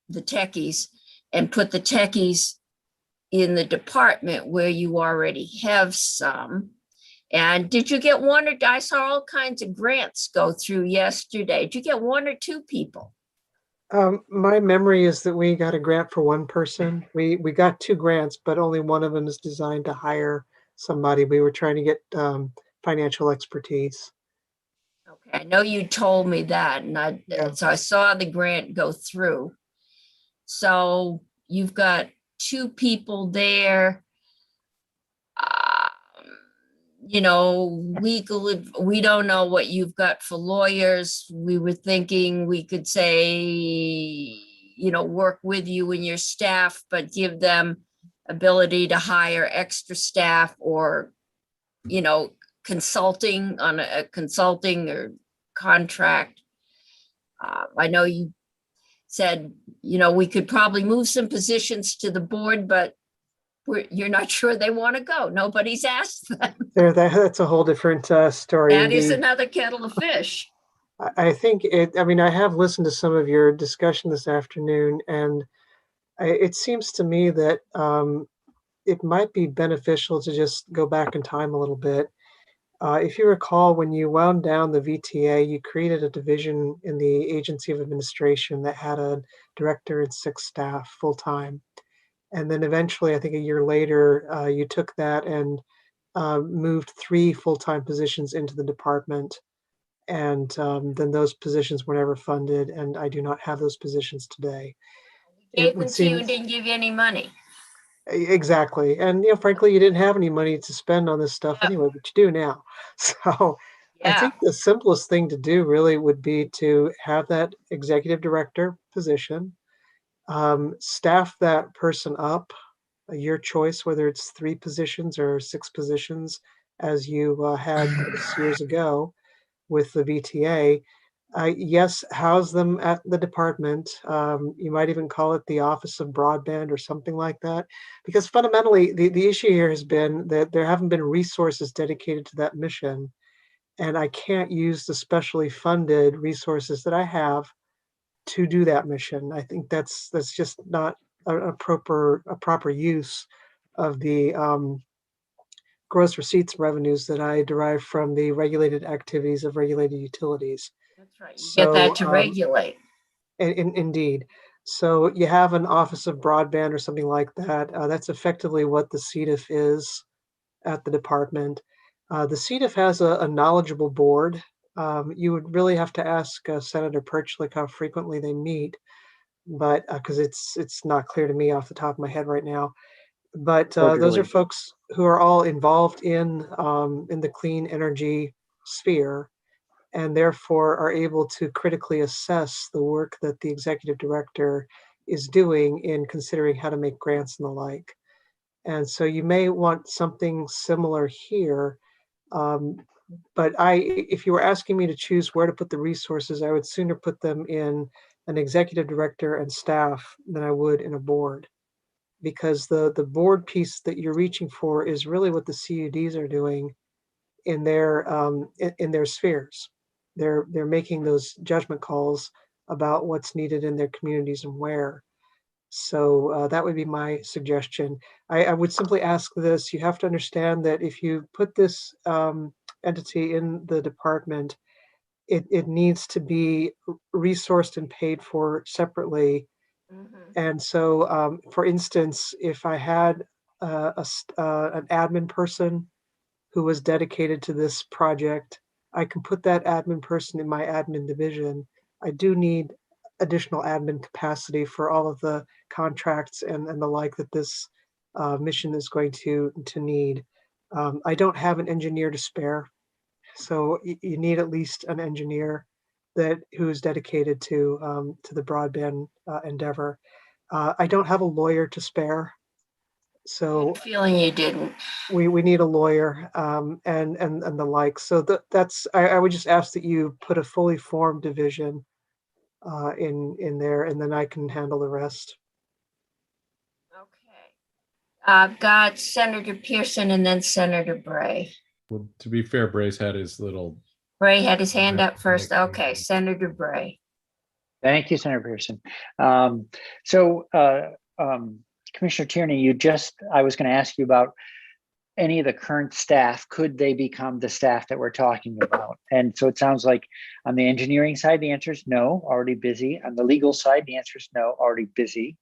the techies, and put the techies in the department where you already have some? And did you get one, or I saw all kinds of grants go through yesterday. Did you get one or two people? My memory is that we got a grant for one person. We got two grants, but only one of them is designed to hire somebody. We were trying to get financial expertise. Okay, I know you told me that, and Yeah. so I saw the grant go through. So you've got two people there. Legal, we don't know what you've got for lawyers. We were thinking we could say, work with you and your staff, but give them ability to hire extra staff, or, consulting on a consulting or contract. I know you said, we could probably move some positions to the board, but you're not sure they want to go. Nobody's asked them. That's a whole different story. That is indeed. another kettle of fish. I think I have listened to some of your discussion this afternoon, and it seems to me that it might be beneficial to just go back in time a little bit. If you recall, when you wound down the VTA, you created a division in the Agency of Administration that had a director and 6 staff full-time. And then eventually, I think a year later, you took that and moved 3 full-time positions into the department. And then those positions were never funded, and I do not have those positions today. Gave them to you and didn't give you any money. Exactly. And, frankly, you didn't have any money to spend on this stuff anyway, but you do now. So I think the simplest thing to do really would be to have that executive director position, staff that person up, your choice, whether it's 3 positions or 6 positions, as you had years ago with the VTA. Yes, house them at the department. You might even call it the Office of Broadband or something like that, because fundamentally the issue here has been that there haven't been resources dedicated to that mission, and I can't use the specially funded resources that I have to do that mission. I think that's just not a proper use of the gross receipts and revenues that I derive from the regulated activities of regulated utilities. That's right. You get that to regulate. Indeed. So you have an Office of Broadband or something like that. That's effectively what the CDIF is at the department. The CDIF has a knowledgeable board. You would really have to ask Senator Perchlik how frequently they meet, but because it's not clear to me off the top of my head right now. But those are folks who are all involved in the clean energy sphere, and therefore are able to critically assess the work that the executive director is doing in considering how to make grants and the like. And so you may want something similar here. But if you were asking me to choose where to put the resources, I would sooner put them in an executive director and staff than I would in a board, because the board piece that you're reaching for is really what the CUDs are doing in their spheres. They're making those judgment calls about what's needed in their communities and where. So that would be my suggestion. I would simply ask this: you have to understand that if you put this entity in the department, it needs to be resourced and paid for separately. And so, for instance, if I had an admin person who was dedicated to this project, I can put that admin person in my admin division. I do need additional admin capacity for all of the contracts and the like that this mission is going to need. I don't have an engineer to spare, So you need at least an engineer who's dedicated to the broadband endeavor. I don't have a lawyer to spare, so Feeling you didn't. we need a lawyer and the like. So that's I would just ask that you put a fully formed division in there, and then I can handle the rest. Okay. I've got Senator Pearson and then Senator Bray. Well, to be fair, Bray's had his little. Bray had his hand up first. Okay, Senator Bray. Thank you, Senator Pearson. So, Commissioner Tierney, I was going to ask you about any of the current staff. Could they become the staff that we're talking about? And so it sounds like on the engineering side, the answer is no, already busy. On the legal side, the answer is no, already busy.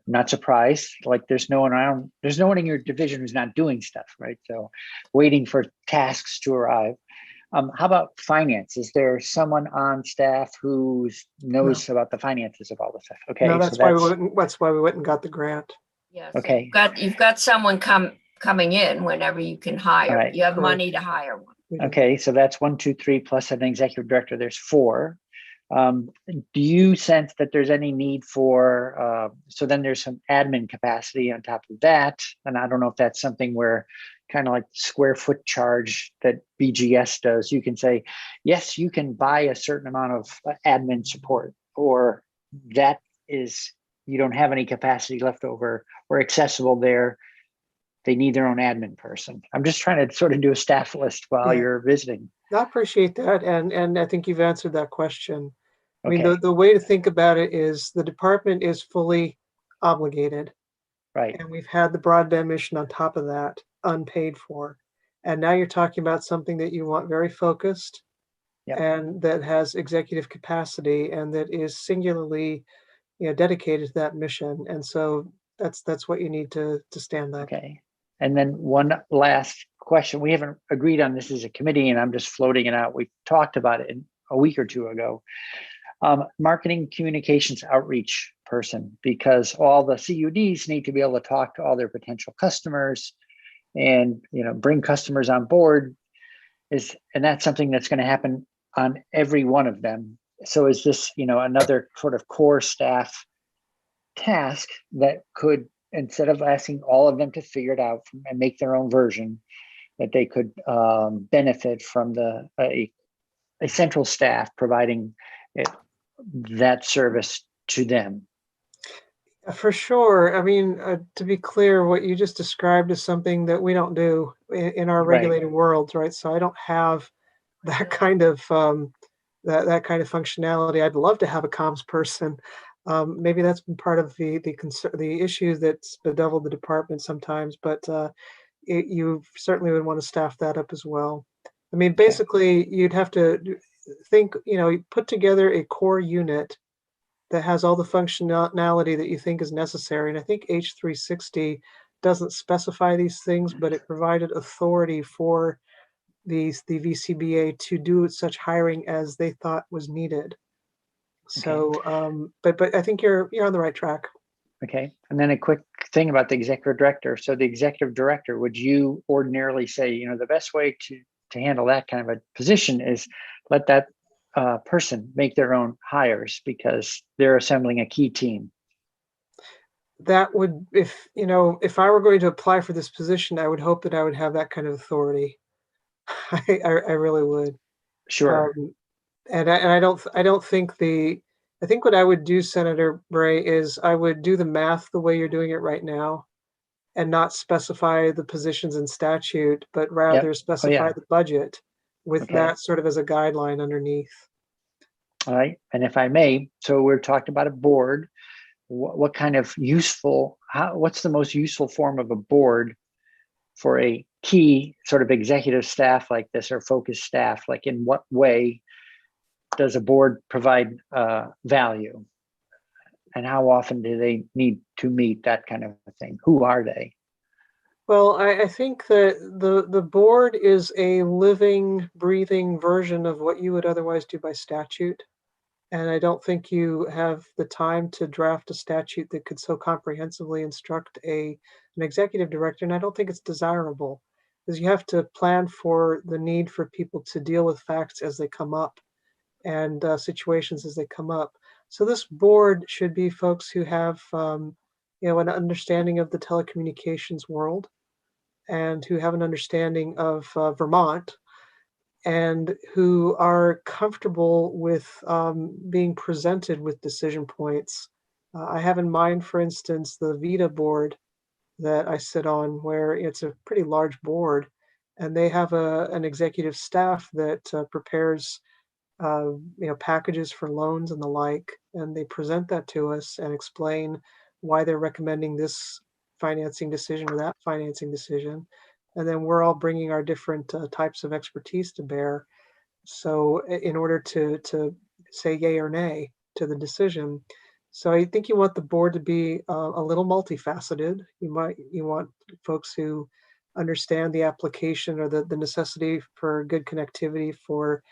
Not surprised. Like there's no one around, there's no one in your division who's not doing stuff, right? So waiting for tasks to arrive. How about finance? Is there someone on staff who knows about the finances of all this stuff? Okay, No, so that's why we went and got the grant. Yes. Okay. You've got someone coming in whenever you can hire. All right. You have Correct. money to hire one. Okay, so that's 1, 2, 3 plus an executive director. There's 4. Do you sense that there's any need for, so then there's some admin capacity on top of that. And I don't know if that's something where kind of like square foot charge that BGS does. You can say, yes, you can buy a certain amount of admin support, or that is, you don't have any capacity left over or accessible there. They need their own admin person. I'm just trying to sort of do a staff list while you're visiting. I appreciate that. And I think you've answered that question. I mean, Okay. the way to think about it is the department is fully obligated. Right. And we've had the broadband mission on top of that, unpaid for. And now you're talking about something that you want very focused and that has executive capacity and that is singularly, dedicated to that mission. And so that's what you need to stand up. Okay. And then one last question. We haven't agreed on this as a committee, and I'm just floating it out. We talked about it a week or two ago. Marketing communications outreach person, because all the CUDs need to be able to talk to all their potential customers and bring customers on board, and that's something that's going to happen on every one of them. So is this another sort of core staff task that could, instead of asking all of them to figure it out and make their own version, that they could benefit from a central staff providing that service to them? For sure. I mean, to be clear, what you just described is something that we don't do in our regulated worlds, right? So I don't have that kind of that kind of functionality. I'd love to have a comms person. Maybe that's been part of the issue that's bedeviled the department sometimes, but you certainly would want to staff that up as well. I mean, basically, you'd have to think, put together a core unit that has all the functionality that you think is necessary. And I think H360 doesn't specify these things, but it provided authority for the VCBA to do such hiring as they thought was needed. So, but I think you're on the right track. Okay. And then a quick thing about the executive director. So the executive director, would you ordinarily say, the best way to handle that kind of a position is let that person make their own hires because they're assembling a key team? That would, if I were going to apply for this position, I would hope that I would have that kind of authority. I really would. Sure. And I don't think I think what I would do, Senator Bray, is I would do the math the way you're doing it right now and not specify the positions in statute, but rather specify the budget with that sort of as a guideline underneath. All right. And if I may, so we're talking about a board. What kind of what's the most useful form of a board for a key sort of executive staff like this or focused staff? Like in what way does a board provide value? And how often do they need to meet, that kind of thing? Who are they? Well, I think that the board is a living, breathing version of what you would otherwise do by statute. And I don't think you have the time to draft a statute that could so comprehensively instruct an executive director. And I don't think it's desirable. because you have to plan for the need for people to deal with facts as they come up and situations as they come up. So this board should be folks who have, an understanding of the telecommunications world and who have an understanding of Vermont and who are comfortable with being presented with decision points. I have in mind, for instance, the VITA board that I sit on, where it's a pretty large board, and they have an executive staff that prepares packages for loans and the like, and they present that to us and explain why they're recommending this financing decision or that financing decision. And then we're all bringing our different types of expertise to bear. So in order to say yay or nay to the decision. So I think you want the board to be a little multifaceted. You want folks who understand the application or the necessity for good connectivity for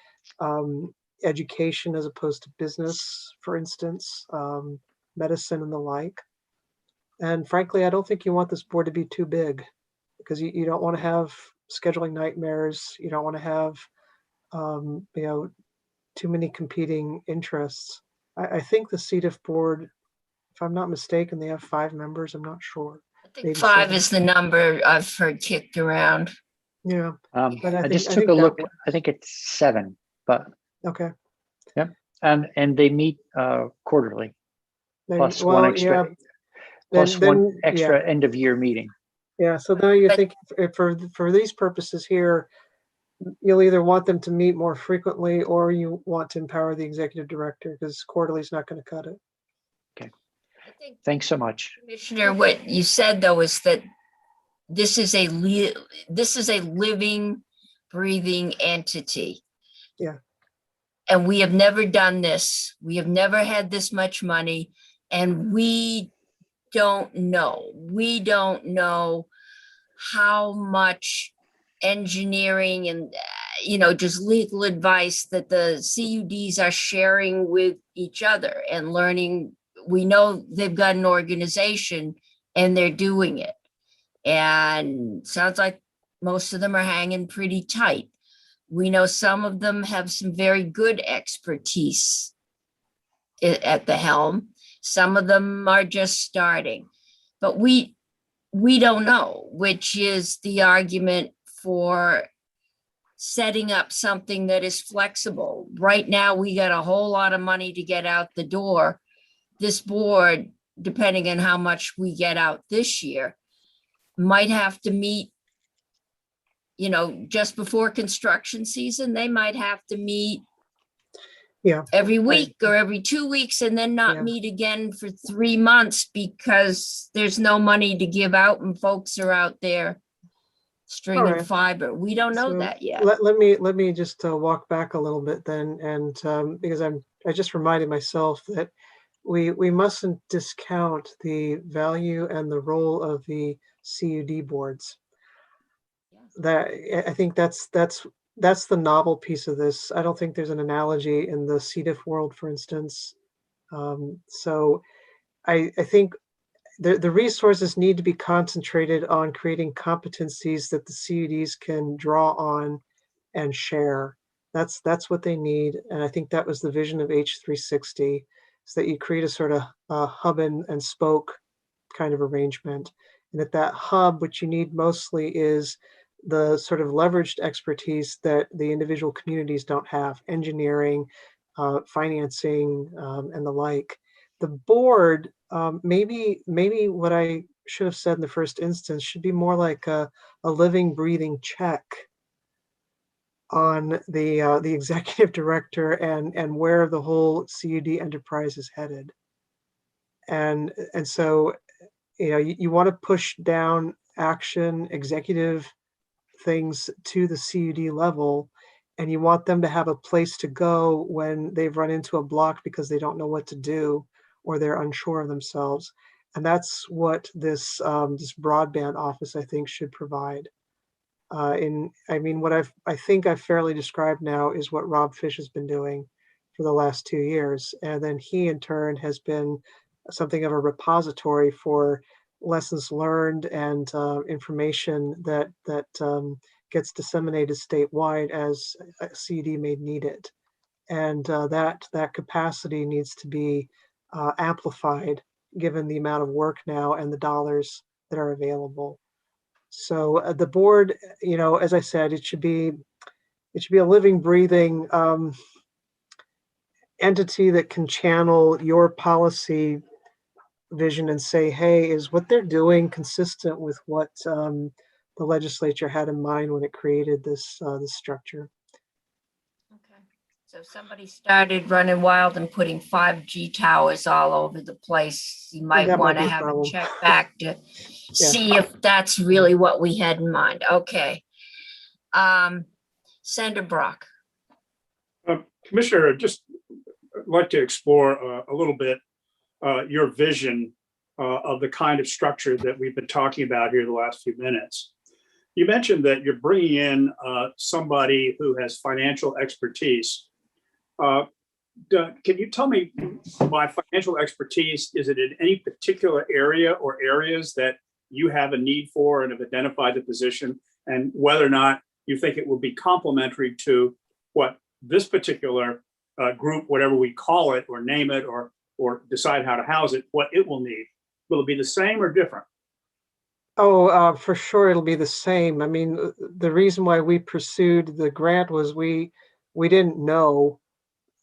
education as opposed to business, for instance, medicine and the like. And frankly, I don't think you want this board to be too big because you don't want to have scheduling nightmares. You don't want to have, too many competing interests. I think the CDIF board, if I'm not mistaken, they have 5 members. I'm not sure. I think Maybe 5 7. is the number I've heard kicked around. Yeah. But I I just think took a that look. one- I think it's 7, but Okay. and they meet quarterly, Then, plus well, one extra, yeah. plus then, one extra end of year meeting. Yeah. So now you But- think for these purposes here, you'll either want them to meet more frequently or you want to empower the executive director because quarterly is not going to cut it. I think, Thanks so much. Commissioner, what you said though is that this is a living, breathing entity. Yeah. And we have never done this. We have never had this much money, and we don't know. We don't know how much engineering and just legal advice that the CUDs are sharing with each other and learning. We know they've got an organization and they're doing it. And sounds like most of them are hanging pretty tight. We know some of them have some very good expertise at the helm. Some of them are just starting, but we don't know, which is the argument for setting up something that is flexible. Right now, we got a whole lot of money to get out the door. This board, depending on how much we get out this year, might have to meet, just before construction season. They might have to meet every week or every 2 weeks and then not meet again for 3 months because there's no money to give out and folks are out there stringing right. fiber. We don't know So that yet. Let me just walk back a little bit then, and because I just reminded myself that we mustn't discount the value and the role of the CUD boards. That I think that's the novel piece of this. I don't think there's an analogy in the CDIF world, for instance. So I think the resources need to be concentrated on creating competencies that the CUDs can draw on and share. That's what they need. And I think that was the vision of H360, is that you create a sort of hub and spoke kind of arrangement. And at that hub, what you need mostly is the sort of leveraged expertise that the individual communities don't have: engineering, financing, and the like. The board, maybe what I should have said in the first instance should be more like a living, breathing check on the executive director and where the whole CUD enterprise is headed. And so, you want to push down action, executive things to the CUD level, and you want them to have a place to go when they've run into a block because they don't know what to do or they're unsure of themselves. And that's what this broadband office, I think, should provide. What I think I've fairly described now is what Rob Fish has been doing for the last 2 years. And then he in turn has been something of a repository for lessons learned and information that gets disseminated statewide as a CED may need it. And that capacity needs to be amplified given the amount of work now and the dollars that are available. So the board, as I said, it should be a living, breathing entity that can channel your policy vision and say, hey, is what they're doing consistent with what the legislature had in mind when it created this structure? Okay. So if somebody started running wild and putting 5G towers all over the place, you might That might want to be a have a problem. check back to see if that's really what we had in mind. Okay. Senator Brock. Commissioner, just like to explore a little bit your vision of the kind of structure that we've been talking about here the last few minutes. You mentioned that you're bringing in somebody who has financial expertise. Can you tell me, by financial expertise, is it in any particular area or areas that you have a need for and have identified the position, and whether or not you think it will be complementary to what this particular group, whatever we call it or name it or decide how to house it, what it will need? Will it be the same or different? Oh, for sure it'll be the same. I mean, the reason why we pursued the grant was we didn't know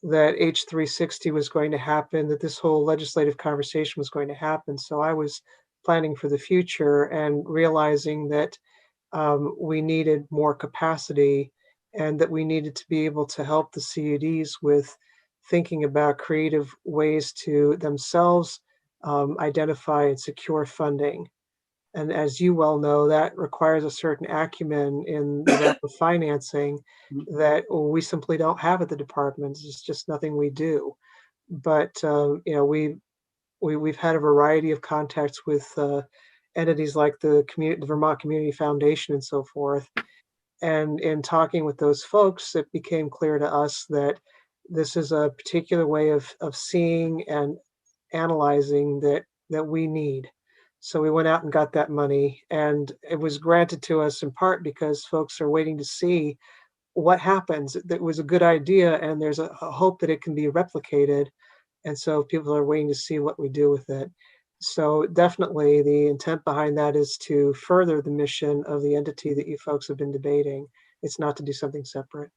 that H360 was going to happen, that this whole legislative conversation was going to happen. So I was planning for the future and realizing that we needed more capacity and that we needed to be able to help the CUDs with thinking about creative ways to themselves identify and secure funding. And as you well know, that requires a certain acumen in the realm of financing that we simply don't have at the department. It's just nothing we do. But we've had a variety of contacts with entities like the Vermont Community Foundation and so forth. And in talking with those folks, it became clear to us that this is a particular way of seeing and analyzing that we need. So we went out and got that money, and it was granted to us in part because folks are waiting to see what happens. That was a good idea, and there's a hope that it can be replicated. And so people are waiting to see what we do with it. So definitely the intent behind that is to further the mission of the entity that you folks have been debating. It's not to do something separate.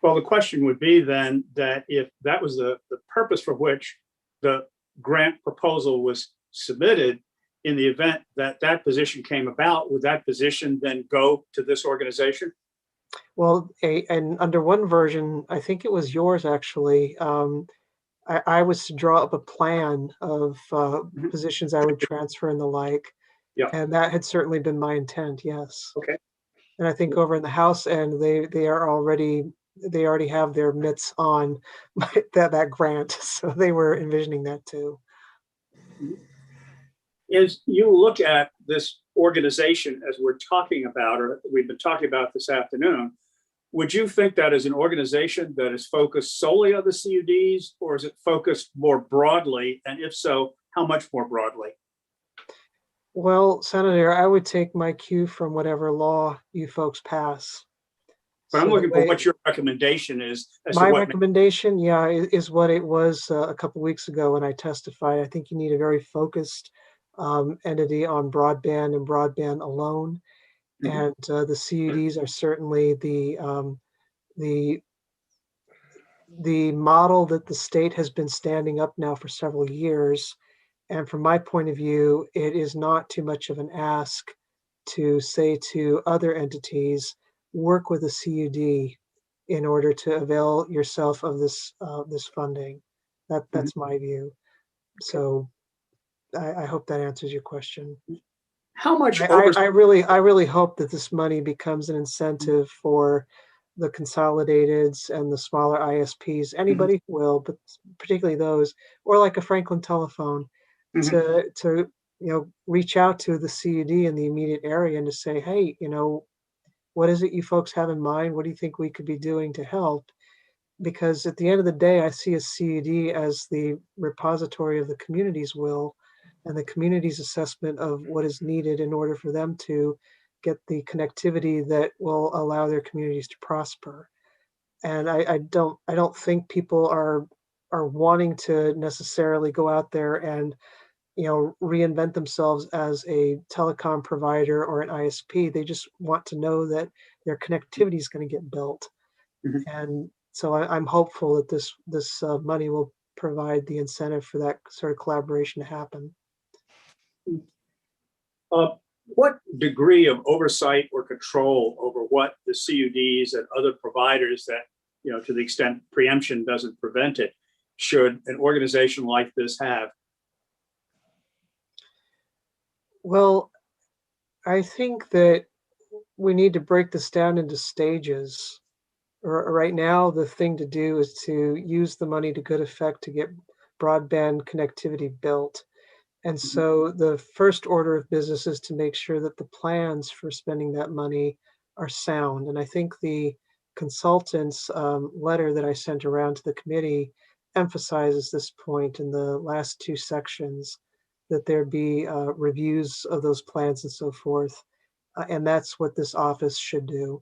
Well, the question would be then that if that was the purpose for which the grant proposal was submitted, in the event that that position came about, would that position then go to this organization? Well, and under one version, I think it was yours actually, I was to draw up a plan of positions I would transfer and the like. Yeah. And that had certainly been my intent, yes. Okay. And I think over in the House end, they already have their mitts on that grant. So they were envisioning that too. As you look at this organization as we're talking about, or we've been talking about this afternoon, would you think that as an organization that is focused solely on the CUDs, or is it focused more broadly? And if so, how much more broadly? Well, Senator, I would take my cue from whatever law you folks pass. But I'm looking for what your recommendation is. My recommendation, yeah, is what it was a couple of weeks ago when I testified. I think you need a very focused entity on broadband and broadband alone. And the CUDs are certainly the model that the state has been standing up now for several years. And from my point of view, it is not too much of an ask to say to other entities, work with a CUD in order to avail yourself of this funding. That's my view. So I hope that answers your question. How much? I really hope that this money becomes an incentive for the consolidateds and the smaller ISPs. Anybody will, but particularly those, or like a Franklin Telephone, to reach out to the CUD in the immediate area and to say, hey, what is it you folks have in mind? What do you think we could be doing to help? Because at the end of the day, I see a CUD as the repository of the community's will. and the community's assessment of what is needed in order for them to get the connectivity that will allow their communities to prosper. And I don't think people are wanting to necessarily go out there and reinvent themselves as a telecom provider or an ISP. They just want to know that their connectivity is going to get built. Mhm. And so I'm hopeful that this money will provide the incentive for that sort of collaboration to happen. What degree of oversight or control over what the CUDs and other providers that, to the extent preemption doesn't prevent it, should an organization like this have? Well, I think that we need to break this down into stages. Right now, the thing to do is to use the money to good effect to get broadband connectivity built. And so the first order of business is to make sure that the plans for spending that money are sound. And I think the consultant's letter that I sent around to the committee emphasizes this point in the last two sections, that there be reviews of those plans and so forth. And that's what this office should do,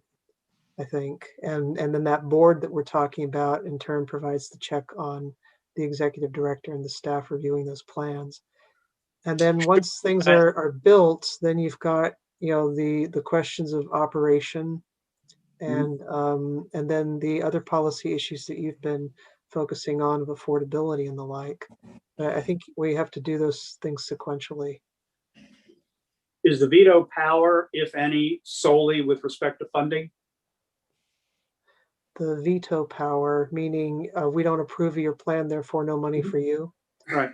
I think. And then that board that we're talking about in turn provides the check on the executive director and the staff reviewing those plans. And then once things are built, then you've got, the questions of operation and then the other policy issues that you've been focusing on of affordability and the like. But I think we have to do those things sequentially. Is the veto power, if any, solely with respect to funding? The veto power, meaning we don't approve of your plan, therefore no money for you. Right.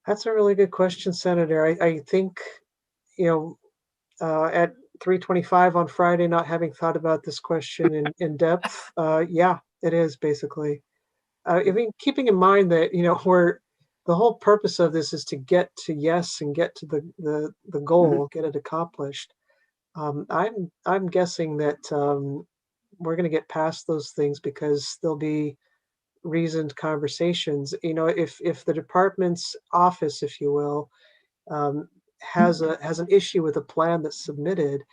That's a really good question, Senator. I think, at 3:25 on Friday, not having thought about this question in depth, yeah, it is basically. I mean, keeping in mind that, the whole purpose of this is to get to yes and get to the goal, get it accomplished. I'm guessing that we're going to get past those things because there'll be reasoned conversations. If the department's office, if you will, has an issue with a plan that's submitted,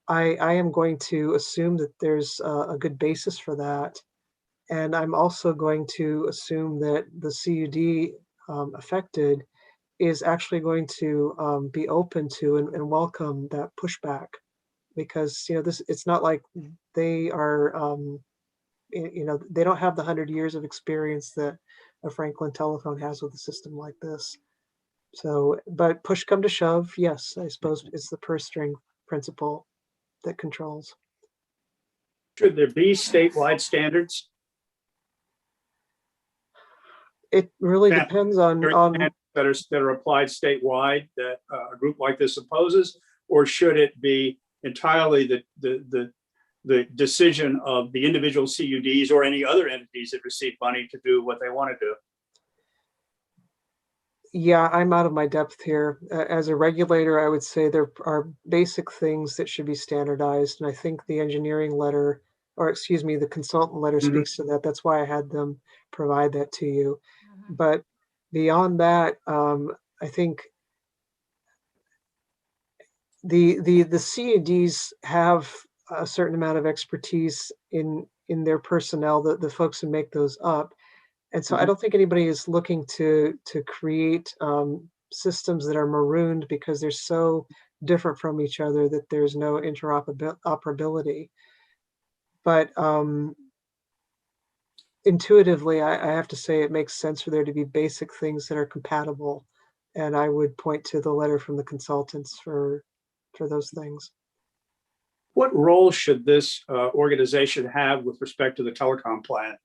I am going to assume that there's a good basis for that, and I'm also going to assume that the CUD affected is actually going to be open to and welcome that pushback, because it's not like they are they don't have the 100 years of experience that a Franklin Telephone has with a system like this. So, but push come to shove, yes, I suppose it's the purse string principle that controls. Should there be statewide standards? It really Yeah. depends on that are applied statewide that a group like this opposes, or should it be entirely the decision of the individual CUDs or any other entities that receive money to do what they want to do? Yeah, I'm out of my depth here. As a regulator, I would say there are basic things that should be standardized, and I think the engineering letter, or excuse me, the consultant letter speaks to that. That's why I had them provide that to you. But beyond that, I think the CUDs have a certain amount of expertise in their personnel, the folks who make those up. And so I don't think anybody is looking to create systems that are marooned because they're so different from each other that there's no interoperability. But intuitively, I have to say it makes sense for there to be basic things that are compatible. And I would point to the letter from the consultants for those things. What role should this organization have with respect to the telecom plan?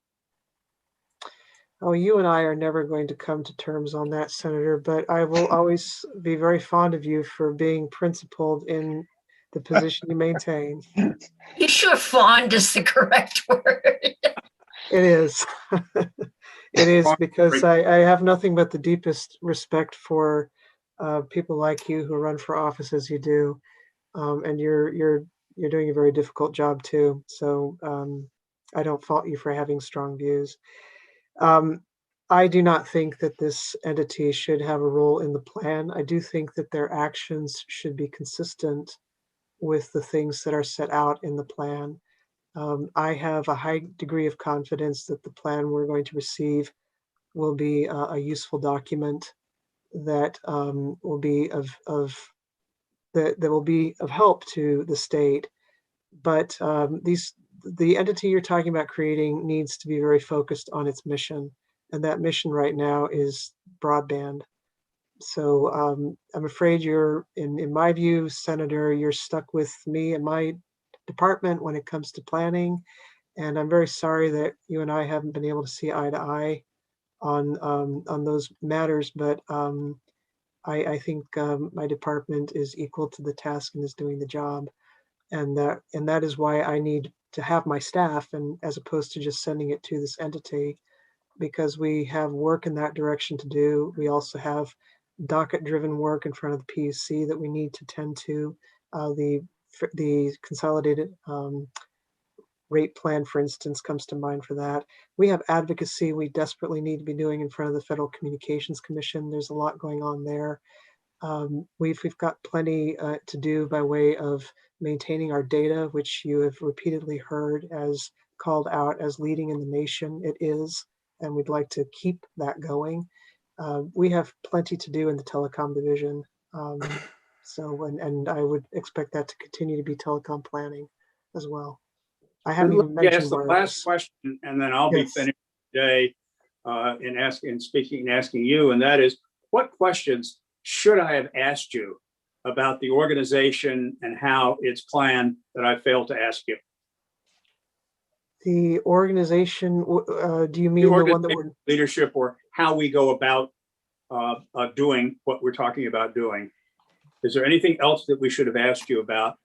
Oh, you and I are never going to come to terms on that, Senator, but I will always be very fond of you for being principled in the position you maintain. You sure fond is the correct word. It is. It is, because I have nothing but the deepest respect for people like you who run for office as you do. And you're doing a very difficult job too. So I don't fault you for having strong views. I do not think that this entity should have a role in the plan. I do think that their actions should be consistent with the things that are set out in the plan. I have a high degree of confidence that the plan we're going to receive will be a useful document that will be that will be of help to the state. But the entity you're talking about creating needs to be very focused on its mission, and that mission right now is broadband. So I'm afraid in my view, Senator, you're stuck with me and my department when it comes to planning. And I'm very sorry that you and I haven't been able to see eye to eye on those matters. But I think my department is equal to the task and is doing the job. And that is why I need to have my staff, and as opposed to just sending it to this entity, because we have work in that direction to do. We also have docket-driven work in front of the PUC that we need to tend to. The consolidated rate plan, for instance, comes to mind for that. We have advocacy we desperately need to be doing in front of the Federal Communications Commission. There's a lot going on there. We've got plenty to do by way of maintaining our data, which you have repeatedly heard as called out as leading in the nation. It is, and we'd like to keep that going. We have plenty to do in the telecom division. And I would expect that to continue to be telecom planning as well. I haven't even mentioned the last question, and then I'll be finished today in asking you, and that is, what questions should I have asked you about the organization and how it's planned that I failed to ask you? The organization, do you mean the one that we're leadership, or how we go about doing what we're talking about doing? Is there anything else that we should have asked you about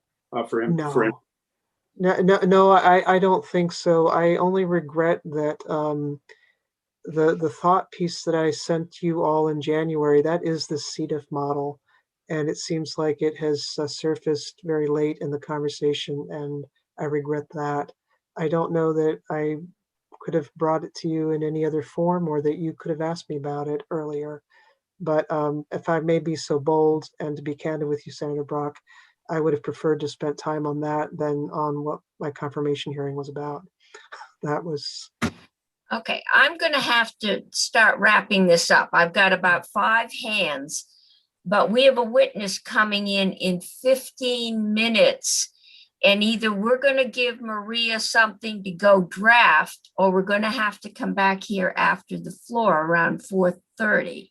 No, I don't think so. I only regret that the thought piece that I sent you all in January, that is the CDF model. And it seems like it has surfaced very late in the conversation, and I regret that. I don't know that I could have brought it to you in any other form, or that you could have asked me about it earlier. But if I may be so bold and to be candid with you, Senator Brock, I would have preferred to spend time on that than on what my confirmation hearing was about. That was... Okay, I'm going to have to start wrapping this up. I've got about 5 hands, but we have a witness coming in 15 minutes. And either we're going to give Maria something to go draft, or we're going to have to come back here after the floor around 4:30.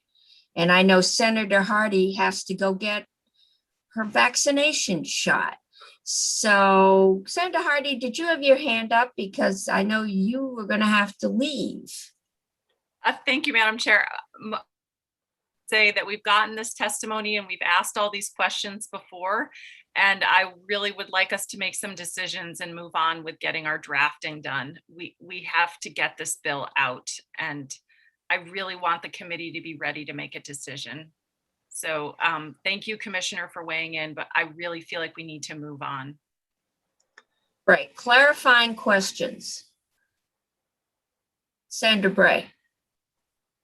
And I know Senator Hardy has to go get her vaccination shot. So, Senator Hardy, did you have your hand up? Because I know you were going to have to leave. Thank you, Madam Chair. Say that we've gotten this testimony and we've asked all these questions before, and I really would like us to make some decisions and move on with getting our drafting done. We have to get this bill out, and I really want the committee to be ready to make a decision. So thank you, Commissioner, for weighing in, but I really feel like we need to move on. Right, clarifying questions. Senator Bray.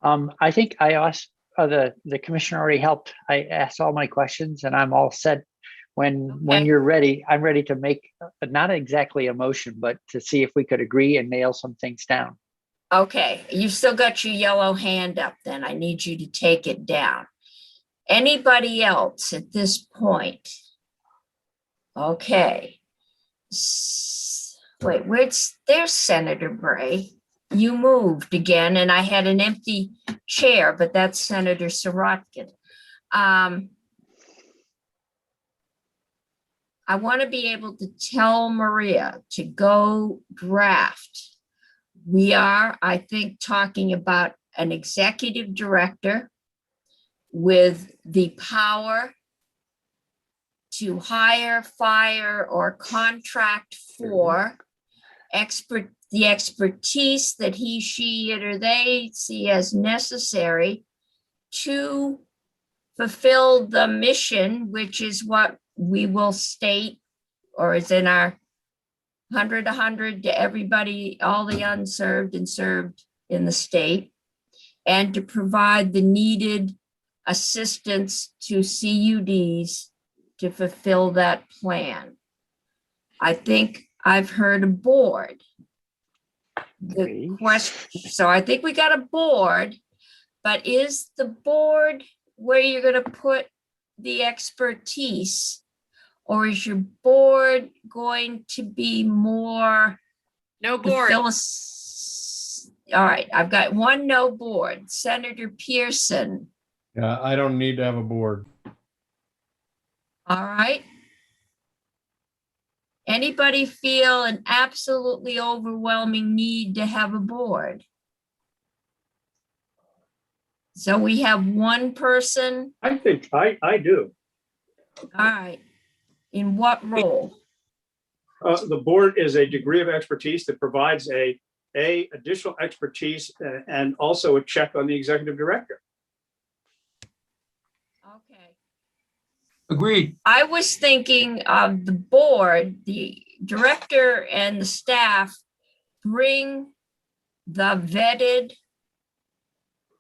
I think I asked, the commissioner already helped. I asked all my questions and I'm all set. When you're ready, I'm ready to make, not exactly a motion, but to see if we could agree and nail some things down. Okay, you've still got your yellow hand up then. I need you to take it down. Anybody else at this point? Okay. Wait, there's Senator Bray. You moved again, and I had an empty chair, but that's Senator Sirotkin. I want to be able to tell Maria to go draft. We are, I think, talking about an executive director with the power to hire, fire, or contract for the expertise that he, she, it, or they see as necessary to fulfill the mission, which is what we will state, or is in our 100 to everybody, all the unserved and served in the state. and to provide the needed assistance to CUDs to fulfill that plan. I think I've heard a board. The Agree. question, so I think we got a board, but is the board where you're gonna put the expertise? Or is your board going to be more No the board. All right, I've got one no board, Senator Pearson. Yeah, I don't need to have a board. All right. Anybody feel an absolutely overwhelming need to have a board? So we have one person, I think I do. all right. In what role? The board is a degree of expertise that provides a additional expertise and also a check on the executive director. Okay. Agreed. I was thinking of the board, the director and the staff bring the vetted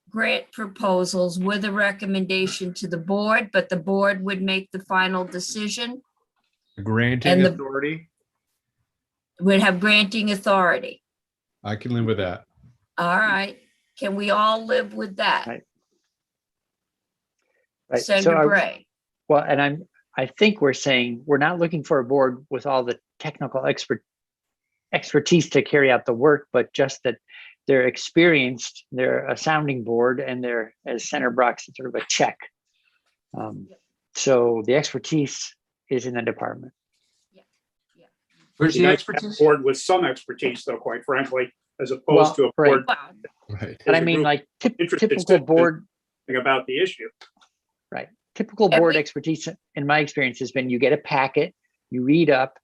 grant proposals with a recommendation to the board, but the board would make the final decision, Granting And the- authority, would have granting authority. I can live with that. All right, can we all live with that? Right. Right. Senator Bray, Well, and I think we're saying we're not looking for a board with all the technical expertise to carry out the work, but just that they're experienced, they're a sounding board, and they're, as Senator Brock said, sort of a check. So the expertise is in the department. Where's Be the nice to have a expertise? board with some expertise, though, quite frankly, as opposed to a Well, board well, Right. But I There's a mean, group like interested typical citizens. board, about the issue. right? Typical And board we- expertise, in my experience, has been you get a packet, you read up,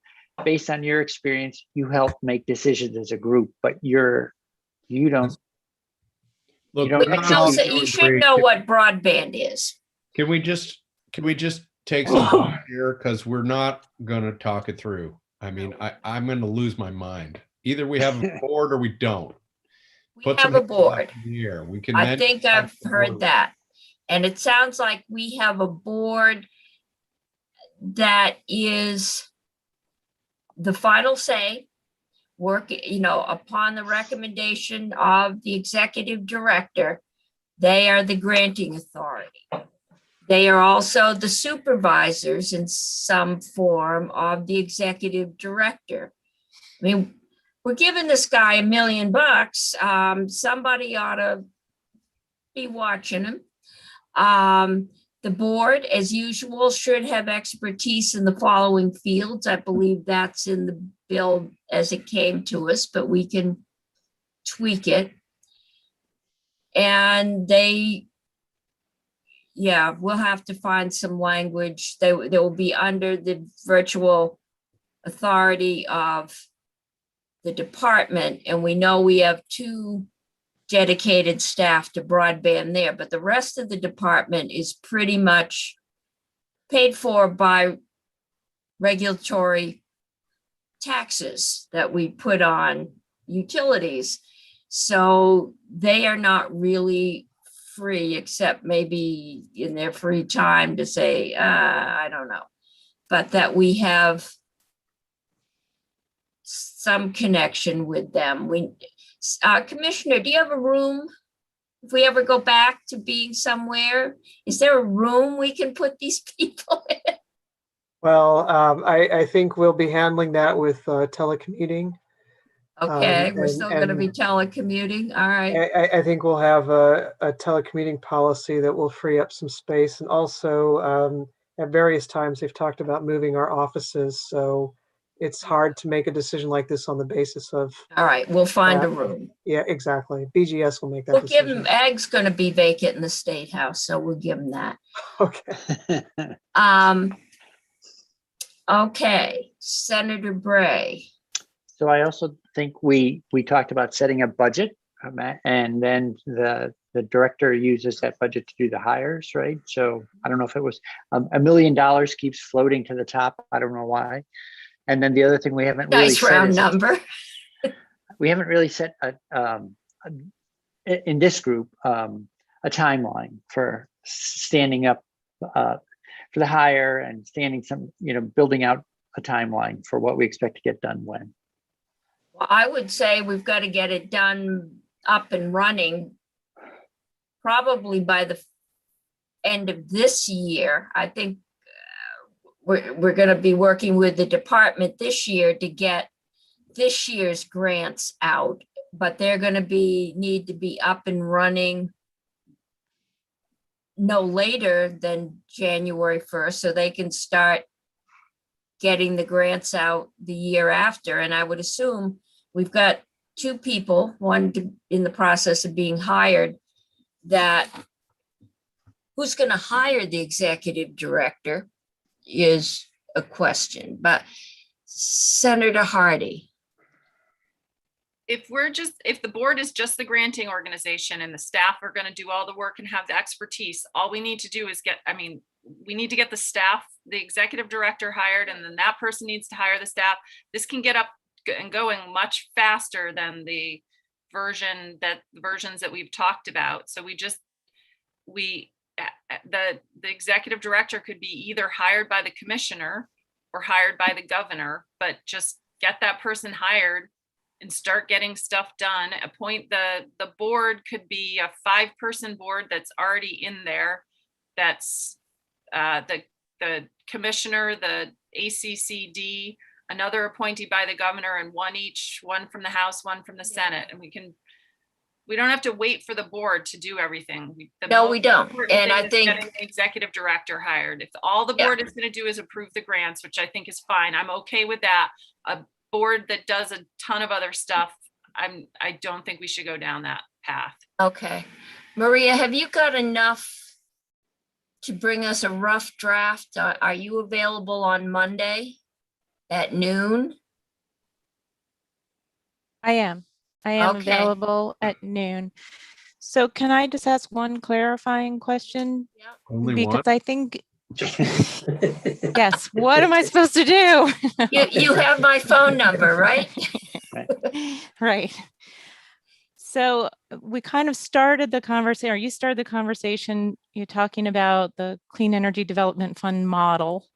based on your experience, you help make decisions as a group, but you don't. Look, You know, we're but not you all also- gonna you should agree. know what broadband is. Can we just take some time here? Because we're not gonna talk it through. I mean, I'm gonna lose my mind. Either we have a board or we don't. We Put have some a hands up board. in the air. We can. I then think decide I've if the heard board- that. And it sounds like we have a board that is the final say, work, upon the recommendation of the executive director. They are the granting authority. They are also the supervisors in some form of the executive director. I mean, we're giving this guy $1 million. Somebody ought to be watching him. The board, as usual, should have expertise in the following fields. I believe that's in the bill as it came to us, but we can tweak it. And we'll have to find some language. They will be under the virtual authority of the department. And we know we have 2 dedicated staff to broadband there, but the rest of the department is pretty much paid for by regulatory taxes that we put on utilities. So they are not really free, except maybe in their free time to say, I don't know, but that we have some connection with them. Commissioner, do you have a room? If we ever go back to being somewhere, is there a room we can put these people in? Well, I think we'll be handling that with telecommuting. Okay, we're and- still gonna be and- telecommuting, all right. I think we'll have a telecommuting policy that will free up some space. And also, at various times, they've talked about moving our offices. So it's hard to make a decision like this on the basis of, All right, we'll find a Yeah. room. yeah, exactly. BGS will make that We'll give decision. him, Ag's gonna be vacant in the State House, so we'll give him that. Okay. Okay, Senator Bray. So I also think we talked about setting a budget, and then the director uses that budget to do the hires, right? So I don't know if it was $1 million keeps floating to the top. I don't know why. And then the other thing we haven't really Nice said round is number. we haven't really set in this group, a timeline for standing up for the hire and building out a timeline for what we expect to get done when. Well, I would say we've got to get it done up and running probably by the end of this year. I think we're going to be working with the department this year to get this year's grants out, but they're going to need to be up and running no later than January 1st, so they can start getting the grants out the year after. And I would assume we've got 2 people, one in the process of being hired, that who's going to hire the executive director is a question. But Senator Hardy. If the board is just the granting organization and the staff are going to do all the work and have the expertise, all we need to do is we need to get the staff, the executive director hired, and then that person needs to hire the staff. This can get up and going much faster than the versions that we've talked about. So the executive director could be either hired by the commissioner or hired by the governor, but just get that person hired and start getting stuff done. Appoint the board could be a 5-person board that's already in there. That's the commissioner, the ACCD, another appointee by the governor, and one from the House, one from the Senate. And we don't have to wait for the board to do everything. No, we don't. And I think getting the executive director hired. If all the board is going to do is approve the grants, which I think is fine, I'm okay with that. A board that does a ton of other stuff, I don't think we should go down that path. Okay. Maria, have you got enough to bring us a rough draft? Are you available on Monday at noon? I am Okay. available at noon. So can I just ask one clarifying question? Only Because one? I think, yes, what am I supposed to do? You have my phone number, right? Right. So we kind of started the conversation, or you started the conversation, you're talking about the Clean Energy Development Fund model,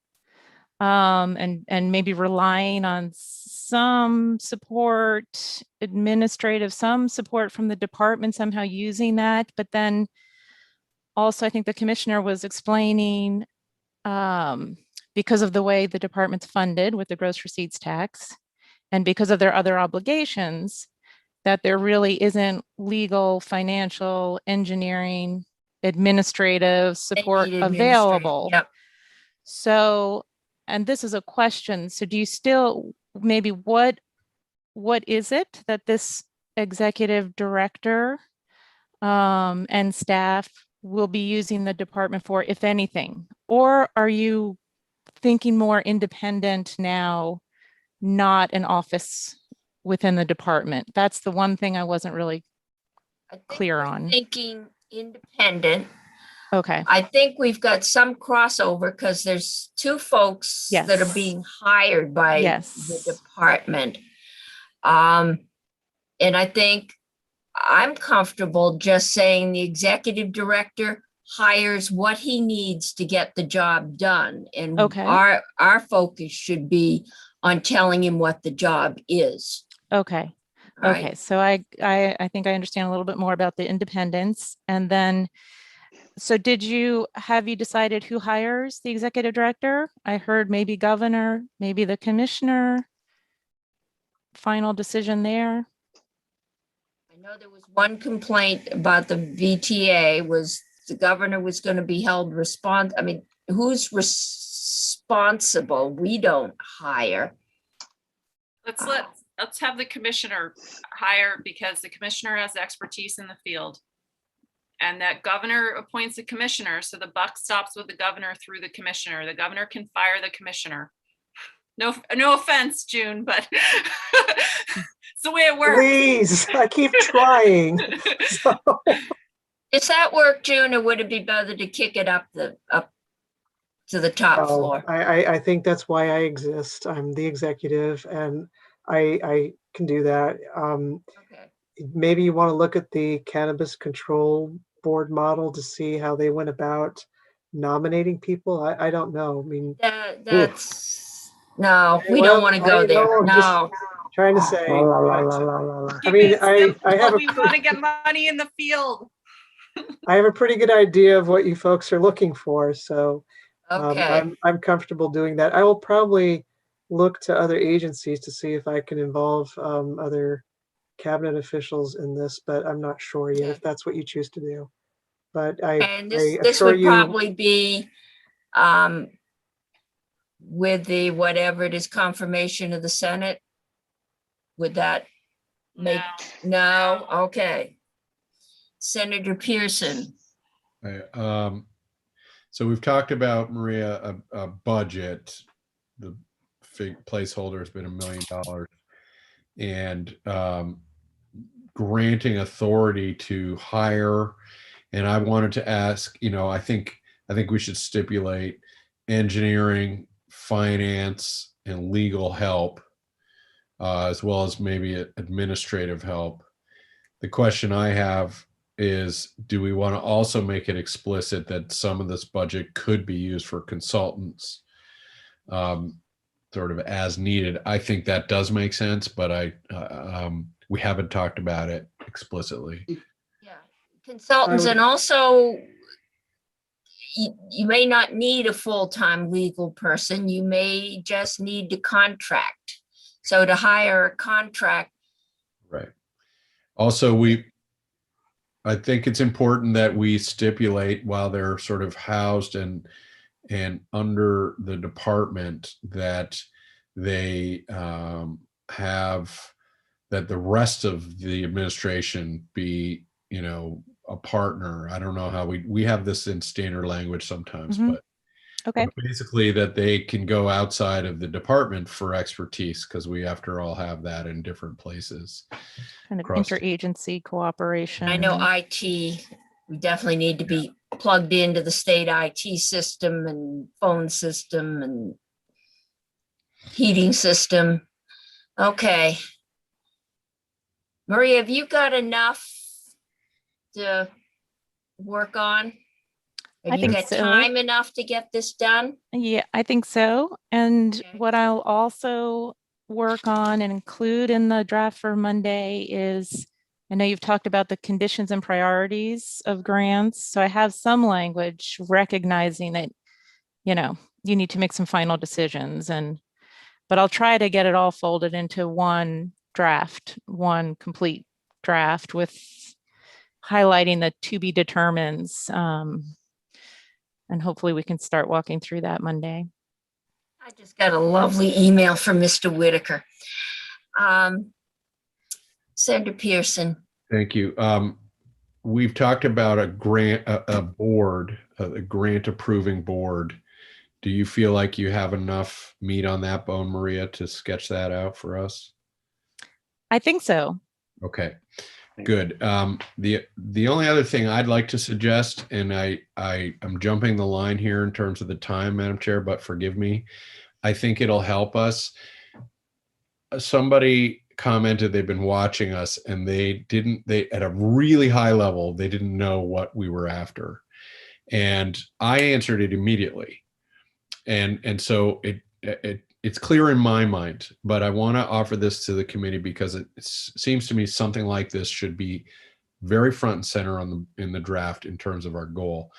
and maybe relying on some support, some support from the department, somehow using that. But then also, I think the commissioner was explaining, because of the way the department's funded with the gross receipts tax, and because of their other obligations, that there really isn't legal, financial, engineering, administrative support available. Yep. So, and this is a question. So do you still, maybe what is it that this executive director and staff will be using the department for, if anything? Or are you thinking more independent now, not an office within the department? That's the one thing I wasn't really clear on. Thinking independent. Okay. I think we've got some crossover because there's 2 folks that are being hired by the department. And I think I'm comfortable just saying the executive director hires what he needs to get the job done. And our focus should be on telling him what the job is. Okay. Right? Okay. So I think I understand a little bit more about the independence. And then, so have you decided who hires the executive director? I heard maybe governor, maybe the commissioner. Final decision there. I know there was one complaint about the VTA was the governor was going to be held responsible. I mean, who's responsible? We don't hire. Let's have the commissioner hire, because the commissioner has expertise in the field. And that governor appoints a commissioner. So the buck stops with the governor through the commissioner. The governor can fire the commissioner. No offense, June, but it's the way it works. Please, I keep trying. So. Does that work, June, or would it be better to kick it up to the top floor? I think that's why I exist. I'm the executive, and I can do that. Okay. maybe you want to look at the Cannabis Control Board model to see how they went about nominating people. I don't know. I mean, That's, no, we well, don't want to I go there. know, I'm just No. trying to say. I Keep mean, it I simple. have a We want to get money in the field. I have a pretty good idea of what you folks are looking for, so Okay. I'm comfortable doing that. I will probably look to other agencies to see if I can involve other cabinet officials in this, but I'm not sure yet if that's what you choose to do. But And I this assure would you, probably be um, with the, whatever it is, confirmation of the Senate. Would that make, no? Okay. Senator Pearson. Okay, so we've talked about, Maria, a budget. The placeholder has been $1 million, and granting authority to hire. And I wanted to ask, I think we should stipulate engineering, finance, and legal help, as well as maybe administrative help. The question I have is, do we want to also make it explicit that some of this budget could be used for consultants, sort of as needed? I think that does make sense, but we haven't talked about it explicitly. Yeah, consultants, and also you may not need a full-time legal person. You may just need to contract. So to hire a contract. Right. Also, I think it's important that we stipulate, while they're sort of housed and under the department, that they have, that the rest of the administration be, a partner. I don't know how we have this in standard language sometimes, Mhm. but Okay. basically that they can go outside of the department for expertise, because we, after all, have that in different places. Kind of across- interagency cooperation. I know IT, we definitely need to be plugged into the state IT system and phone system and heating system. Okay. Maria, have you got enough to work on? I Have you think got so. time enough to get this done? Yeah, I think so. And Okay. what I'll also work on and include in the draft for Monday is, I know you've talked about the conditions and priorities of grants. So I have some language recognizing that, you need to make some final decisions, but I'll try to get it all folded into one draft, one complete draft, with highlighting the to be determines. And hopefully we can start walking through that Monday. I just got a lovely email from Mr. Whitaker. Senator Pearson. Thank you. We've talked about a board, a grant approving board. Do you feel like you have enough meat on that bone, Maria, to sketch that out for us? I think so. Okay, good. The only other thing I'd like to suggest, and I'm jumping the line here in terms of the time, Madam Chair, but forgive me. I think it'll help us. Somebody commented they've been watching us, and they at a really high level, they didn't know what we were after. And I answered it immediately. And so it's clear in my mind, but I want to offer this to the committee because it seems to me something like this should be very front and center in the draft in terms of our goal.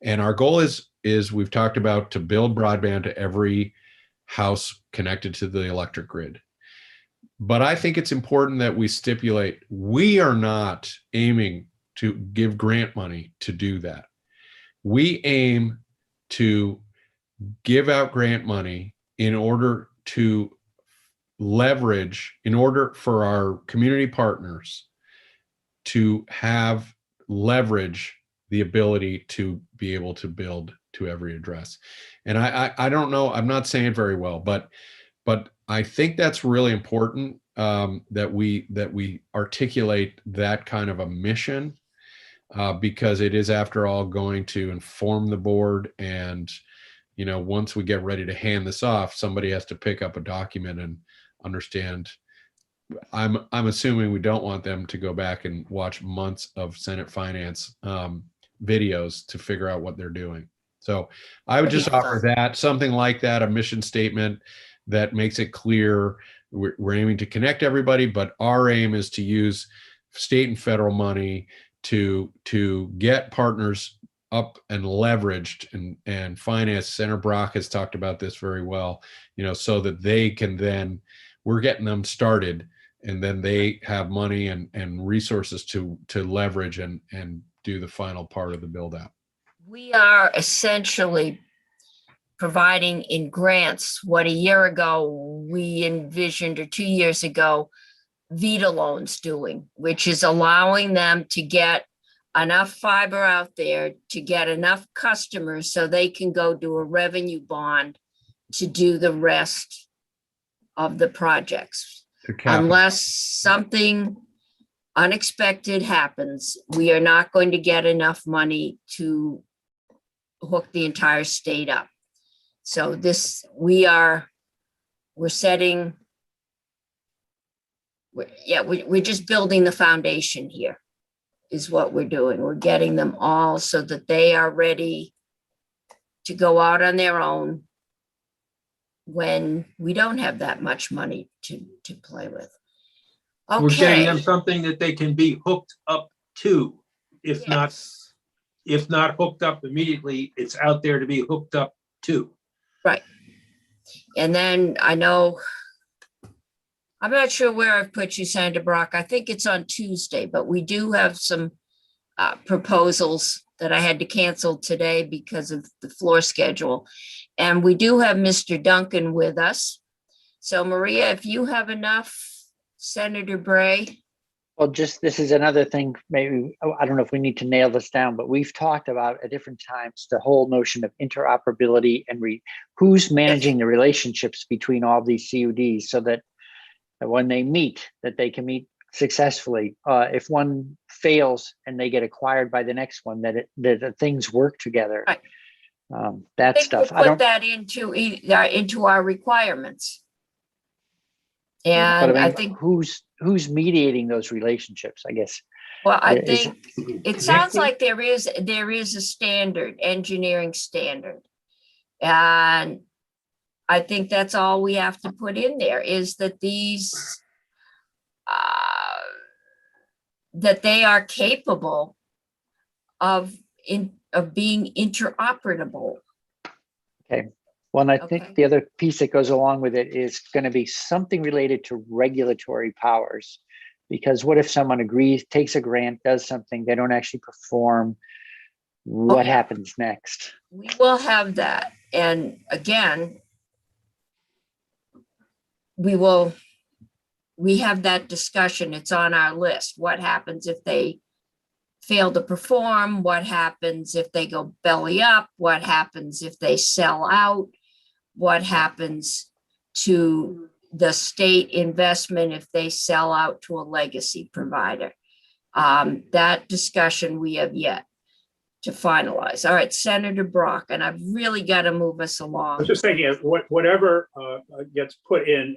And our goal is we've talked about to build broadband to every house connected to the electric grid. But I think it's important that we stipulate we are not aiming to give grant money to do that. We aim to give out grant money in order to leverage, in order for our community partners to have leverage the ability to be able to build to every address. And I don't know, I'm not saying it very well, but I think that's really important, that we articulate that kind of a mission, because it is, after all, going to inform the board. And once we get ready to hand this off, somebody has to pick up a document and understand I'm assuming we don't want them to go back and watch months of Senate Finance videos to figure out what they're doing. So I would just offer that, something like that, a mission statement that makes it clear we're aiming to connect everybody, but our aim is to use state and federal money to get partners up and leveraged and finance. Senator Brock has talked about this very well, so that they can then, we're getting them started, and then they have money and resources to leverage and do the final part of the build out. We are essentially providing in grants what a year ago we envisioned, or 2 years ago, Vita loans doing, which is allowing them to get enough fiber out there to get enough customers so they can go do a revenue bond to do the rest of the projects. Unless something unexpected happens, we are not going to get enough money to hook the entire state up. So we're just building the foundation here is what we're doing. We're getting them all so that they are ready to go out on their own when we don't have that much money to play with. We're getting them Okay, something that they can be hooked up to. If not hooked up immediately, it's out there to be hooked up to. right. And then I know, I'm not sure where I've put you, Senator Brock. I think it's on Tuesday, but we do have some proposals that I had to cancel today because of the floor schedule. And we do have Mr. Duncan with us. So Maria, if you have enough, Senator Bray. Well, this is another thing, maybe, I don't know if we need to nail this down, but we've talked about at different times the whole notion of interoperability and who's managing the relationships between all these CUDs so that when they meet, that they can meet successfully. If one fails and they get acquired by the next one, that things work together. Right. That stuff. We'll put that into our requirements. And I think who's mediating those relationships, I guess. Well, I think it sounds like there is a standard, engineering standard. And I think that's all we have to put in there is that that they are capable of being interoperable. Okay. Well, and I think the other piece that goes along with it is going to be something related to regulatory powers. Because what if someone agrees, takes a grant, does something, they don't actually perform? What happens next? We will have that. And again, we have that discussion. It's on our list. What happens if they fail to perform? What happens if they go belly up? What happens if they sell out? What happens to the state investment if they sell out to a legacy provider? That discussion we have yet to finalize. All right, Senator Brock, and I've really got to move us along. I was just thinking, whatever gets put in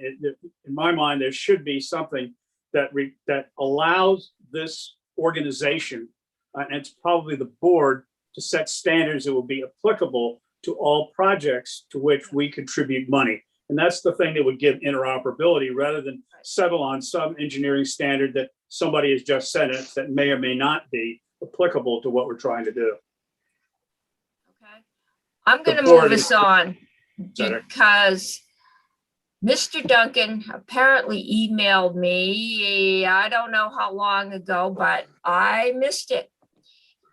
my mind, there should be something that allows this organization, and it's probably the board, to set standards that will be applicable to all projects to which we contribute money. And that's the thing that would give interoperability rather than settle on some engineering standard that somebody has just sent us that may or may not be applicable to what we're trying to do. Okay, I'm going to move us on because Mr. Duncan apparently emailed me, I don't know how long ago, but I missed it.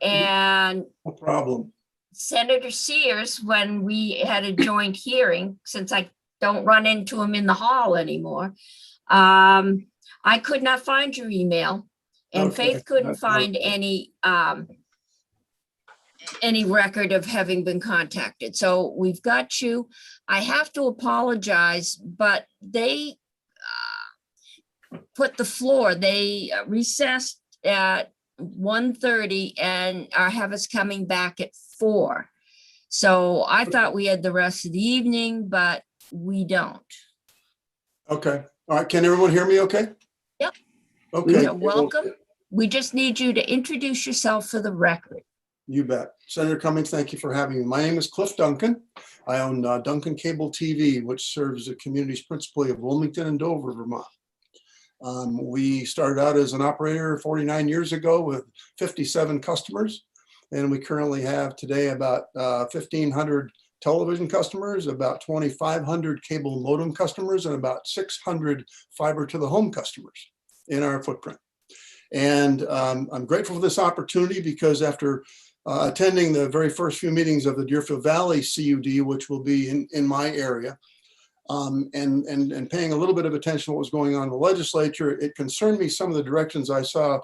And no problem. Senator Sears, when we had a joint hearing, since I don't run into him in the hall anymore, I could not find your email, and Faith couldn't find any record of having been contacted. So we've got you. I have to apologize, but they put the floor, they recessed at 1:30 and have us coming back at 4. So I thought we had the rest of the evening, but we don't. Okay. All right. Can everyone hear me okay? Okay. So welcome. We just need you to introduce yourself for the record. You bet. Senator Cummings, thank you for having me. My name is Cliff Duncan. I own Duncan Cable TV, which serves the communities principally of Wilmington and Dover, Vermont. We started out as an operator 49 years ago with 57 customers, and we currently have today about 1,500 television customers, about 2,500 cable modem customers, and about 600 fiber to the home customers in our footprint. And I'm grateful for this opportunity because after attending the very first few meetings of the Deerfield Valley CUD, which will be in my area, and paying a little bit of attention to what was going on in the legislature, it concerned me some of the directions I saw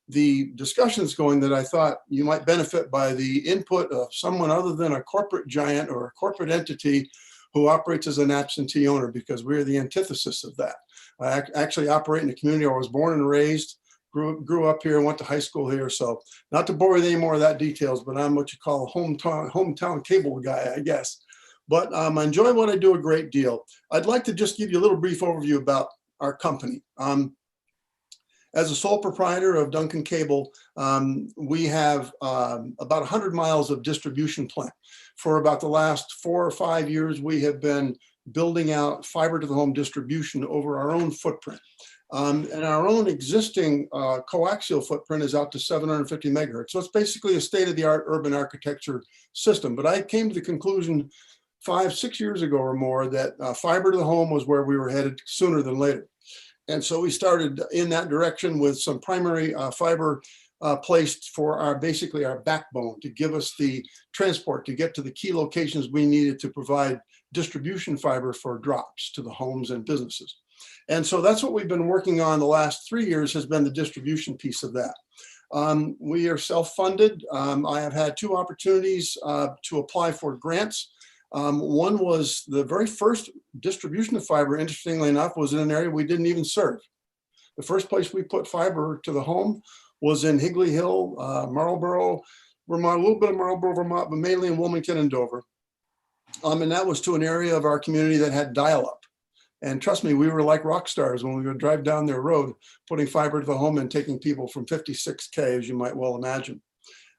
the discussions going that I thought you might benefit by the input of someone other than a corporate giant or a corporate entity who operates as an absentee owner, because we're the antithesis of that. I actually operate in a community where I was born and raised, grew up here, went to high school here. So not to bore you with any more of that details, but I'm what you call a hometown cable guy, I guess. But I enjoy what I do a great deal. I'd like to just give you a little brief overview about our company. As a sole proprietor of Duncan Cable, we have about 100 miles of distribution plant. For about the last 4 or 5 years, we have been building out fiber to the home distribution over our own footprint. And our own existing coaxial footprint is out to 750 megahertz. So it's basically a state-of-the-art urban architecture system. But I came to the conclusion 5, 6 years ago or more that fiber to the home was where we were headed sooner than later. And so we started in that direction with some primary fiber placed for basically our backbone to give us the transport to get to the key locations we needed to provide distribution fiber for drops to the homes and businesses. And so that's what we've been working on the last 3 years, has been the distribution piece of that. We are self-funded. I have had 2 opportunities to apply for grants. One was the very first distribution of fiber, interestingly enough, was in an area we didn't even serve. The first place we put fiber to the home was in Higley Hill, Marlboro, Vermont, a little bit of Marlboro, Vermont, but mainly in Wilmington and Dover. And that was to an area of our community that had dial-up. And trust me, we were like rock stars when we would drive down their road, putting fiber to the home and taking people from 56K, as you might well imagine.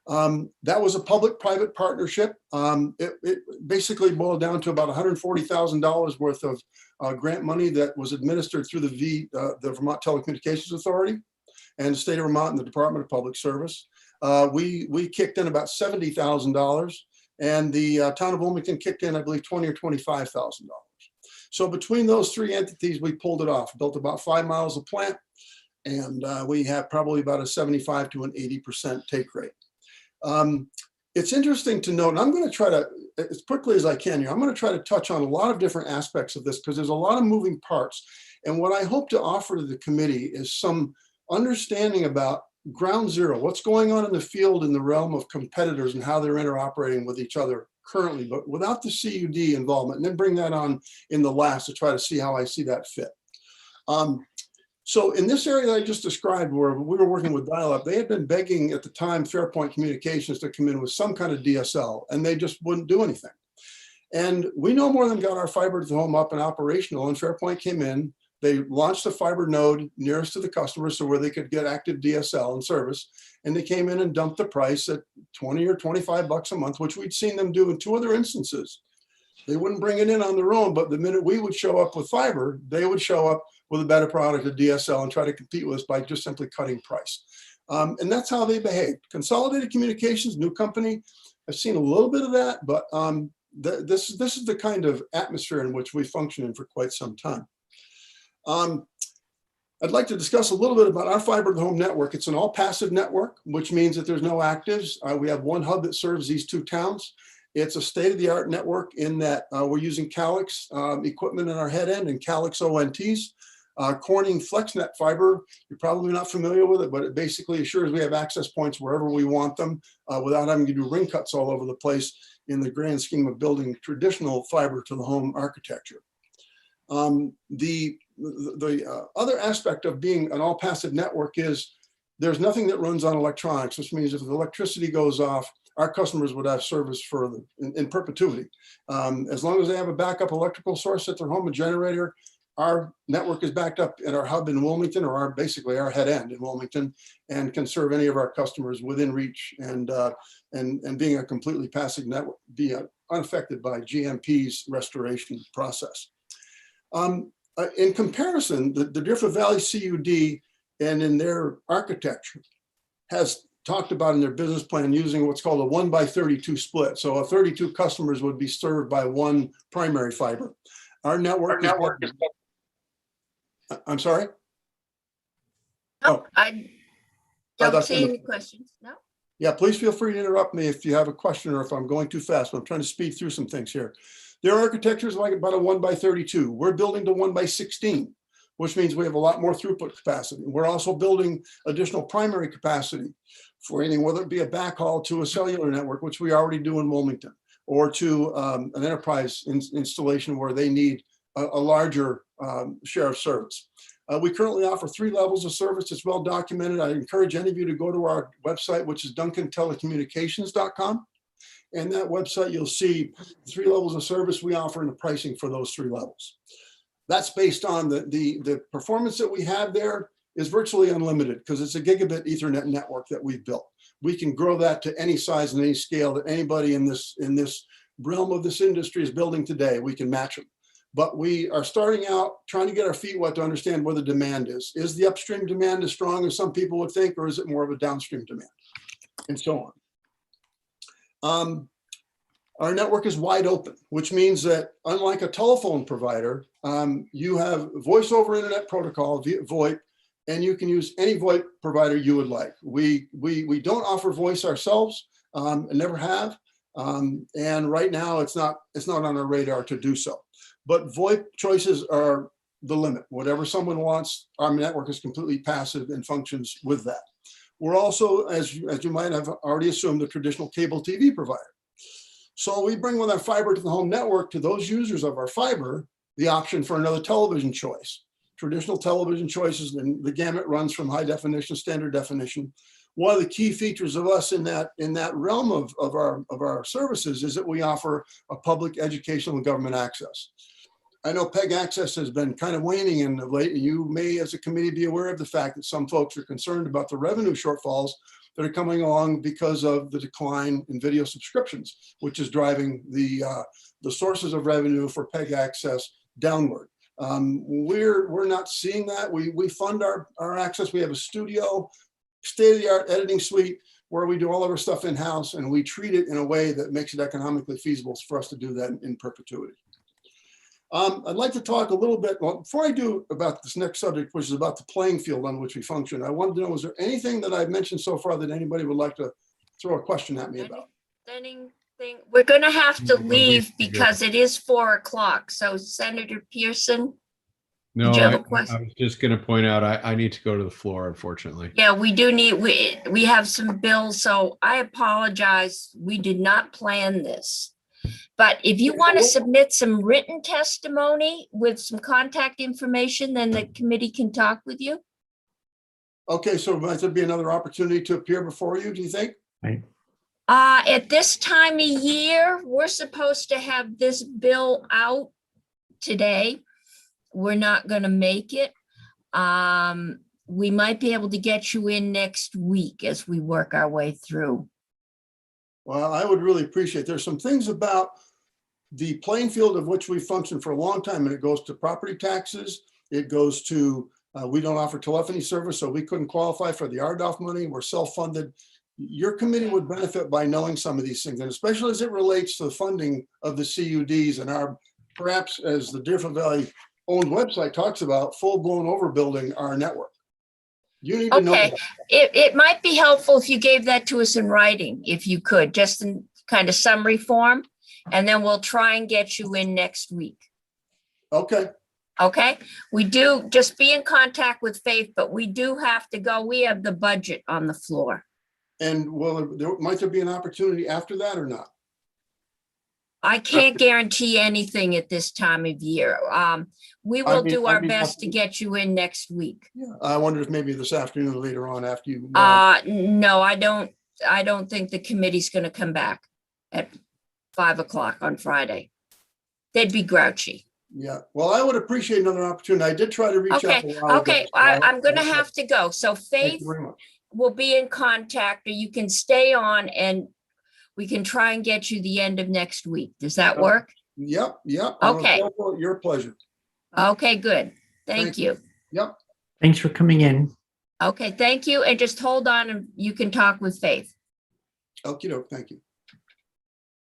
That was a public-private partnership. It basically boiled down to about $140,000 worth of grant money that was administered through the Vermont Telecommunications Authority and the state of Vermont and the Department of Public Service. We kicked in about $70,000, and the town of Wilmington kicked in, I believe, $20,000 or $25,000. So between those 3 entities, we pulled it off, built about 5 miles of plant, and we have probably about a 75 to an 80% take rate. It's interesting to note, and I'm going to try to, as quickly as I can here, I'm going to try to touch on a lot of different aspects of this because there's a lot of moving parts. And what I hope to offer to the committee is some understanding about ground zero, what's going on in the field in the realm of competitors and how they're interoperating with each other currently, but without the CUD involvement, and then bring that on in the last to try to see how I see that fit. So in this area that I just described, where we were working with dial-up, they had been begging at the time Fairpoint Communications to come in with some kind of DSL, and they just wouldn't do anything. And we no more than got our fiber to the home up and operational, and Fairpoint came in. They launched a fiber node nearest to the customer, so where they could get active DSL and service. And they came in and dumped the price at 20 or 25 bucks a month, which we'd seen them do in 2 other instances. They wouldn't bring it in on their own, but the minute we would show up with fiber, they would show up with a better product, a DSL, and try to compete with us by just simply cutting price. And that's how they behaved. Consolidated Communications, new company. I've seen a little bit of that, but this is the kind of atmosphere in which we function in for quite some time. I'd like to discuss a little bit about our fiber to the home network. It's an all passive network, which means that there's no actives. We have one hub that serves these 2 towns. It's a state-of-the-art network in that we're using Calix equipment in our head end and Calix ONTs. Corning FlexNet fiber, you're probably not familiar with it, but it basically assures we have access points wherever we want them without having to do ring cuts all over the place in the grand scheme of building traditional fiber to the home architecture. The other aspect of being an all passive network is there's nothing that runs on electronics, which means if the electricity goes off, our customers would have service in perpetuity. As long as they have a backup electrical source at their home, a generator, our network is backed up at our hub in Wilmington, or basically our head end in Wilmington, and can serve any of our customers within reach, and being a completely passive network, be unaffected by GMP's restoration process. In comparison, the Deerfield Valley CUD and in their architecture has talked about in their business plan using what's called a 1/32 split. So a 32 customers would be served by one primary fiber. Our network is. I'm sorry? No, I don't that's see in the- any questions. No. Yeah, please feel free to interrupt me if you have a question or if I'm going too fast, but I'm trying to speed through some things here. Their architecture is like about a 1/32. We're building to 1/16, which means we have a lot more throughput capacity. We're also building additional primary capacity for anything, whether it be a backhaul to a cellular network, which we already do in Wilmington, or to an enterprise installation where they need a larger share of service. We currently offer 3 levels of service. It's well documented. I encourage any of you to go to our website, which is duncantelecommunications.com. And that website, you'll see 3 levels of service we offer and the pricing for those 3 levels. That's based on the performance that we have there is virtually unlimited because it's a gigabit Ethernet network that we've built. We can grow that to any size and any scale that anybody in this realm of this industry is building today. We can match them. But we are starting out trying to get our feet wet to understand where the demand is. Is the upstream demand as strong as some people would think, or is it more of a downstream demand? And so on. Our network is wide open, which means that unlike a telephone provider, you have voice over internet protocol, VoIP, and you can use any VoIP provider you would like. We don't offer voice ourselves, and never have. And right now it's not on our radar to do so. But VoIP choices are the limit. Whatever someone wants, our network is completely passive and functions with that. We're also, as you might have already assumed, a traditional cable TV provider. So we bring with our fiber to the home network to those users of our fiber the option for another television choice. Traditional television choices, and the gamut runs from high definition, standard definition. One of the key features of us in that realm of our services is that we offer a public educational and government access. I know PEG access has been kind of waning in of late, and you may, as a committee, be aware of the fact that some folks are concerned about the revenue shortfalls that are coming along because of the decline in video subscriptions, which is driving the sources of revenue for PEG access downward. We're not seeing that. We fund our access. We have a studio, state-of-the-art editing suite where we do all of our stuff in-house, and we treat it in a way that makes it economically feasible for us to do that in perpetuity. I'd like to talk a little bit, well, before I do, about this next subject, which is about the playing field on which we function. I wanted to know, is there anything that I've mentioned so far that anybody would like to throw a question at me about? Anything? We're going to have to leave because it is 4 o'clock. So Senator Pearson, No, did you have a I question? was just going to point out, I need to go to the floor, unfortunately. Yeah, we do need, we have some bills, so I apologize. We did not plan this. But if you want to submit some written testimony with some contact information, then the committee can talk with you. Okay, so might there be another opportunity to appear before you, do you think? At this time of year, we're supposed to have this bill out today. We're not going to make it. We might be able to get you in next week as we work our way through. Well, I would really appreciate, there's some things about the playing field of which we function for a long time, and it goes to property taxes. It goes to, we don't offer telephony service, so we couldn't qualify for the RDOF money. We're self-funded. Your committee would benefit by knowing some of these things, and especially as it relates to the funding of the CUDs and our, perhaps as the Deerfield Valley owned website talks about, full-blown overbuilding our network. You need to know. Okay, it might be helpful if you gave that to us in writing, if you could, just in kind of summary form, and then we'll try and get you in next week. Okay. Okay, we do, just be in contact with Faith, but we do have to go. We have the budget on the floor. And might there be an opportunity after that or not? I can't guarantee anything at this time of year. We will do our best to get you in next week. Yeah. I wonder if maybe this afternoon or later on after you. No, I don't think the committee's going to come back at 5 o'clock on Friday. They'd be grouchy. Yeah, well, I would appreciate another opportunity. I did try to reach out. Okay, a while ago, okay, so I- I'm gonna have to go. So Thank Faith you very much. will be in contact, or you can stay on and we can try and get you the end of next week. Does that Okay. work? Yep, yep. I'm Okay. available at your pleasure. Okay, good. Thank Thank you. Yep. Thanks for coming in. Okay, thank you. And just hold on and you can talk with Faith. Okey doke, thank you.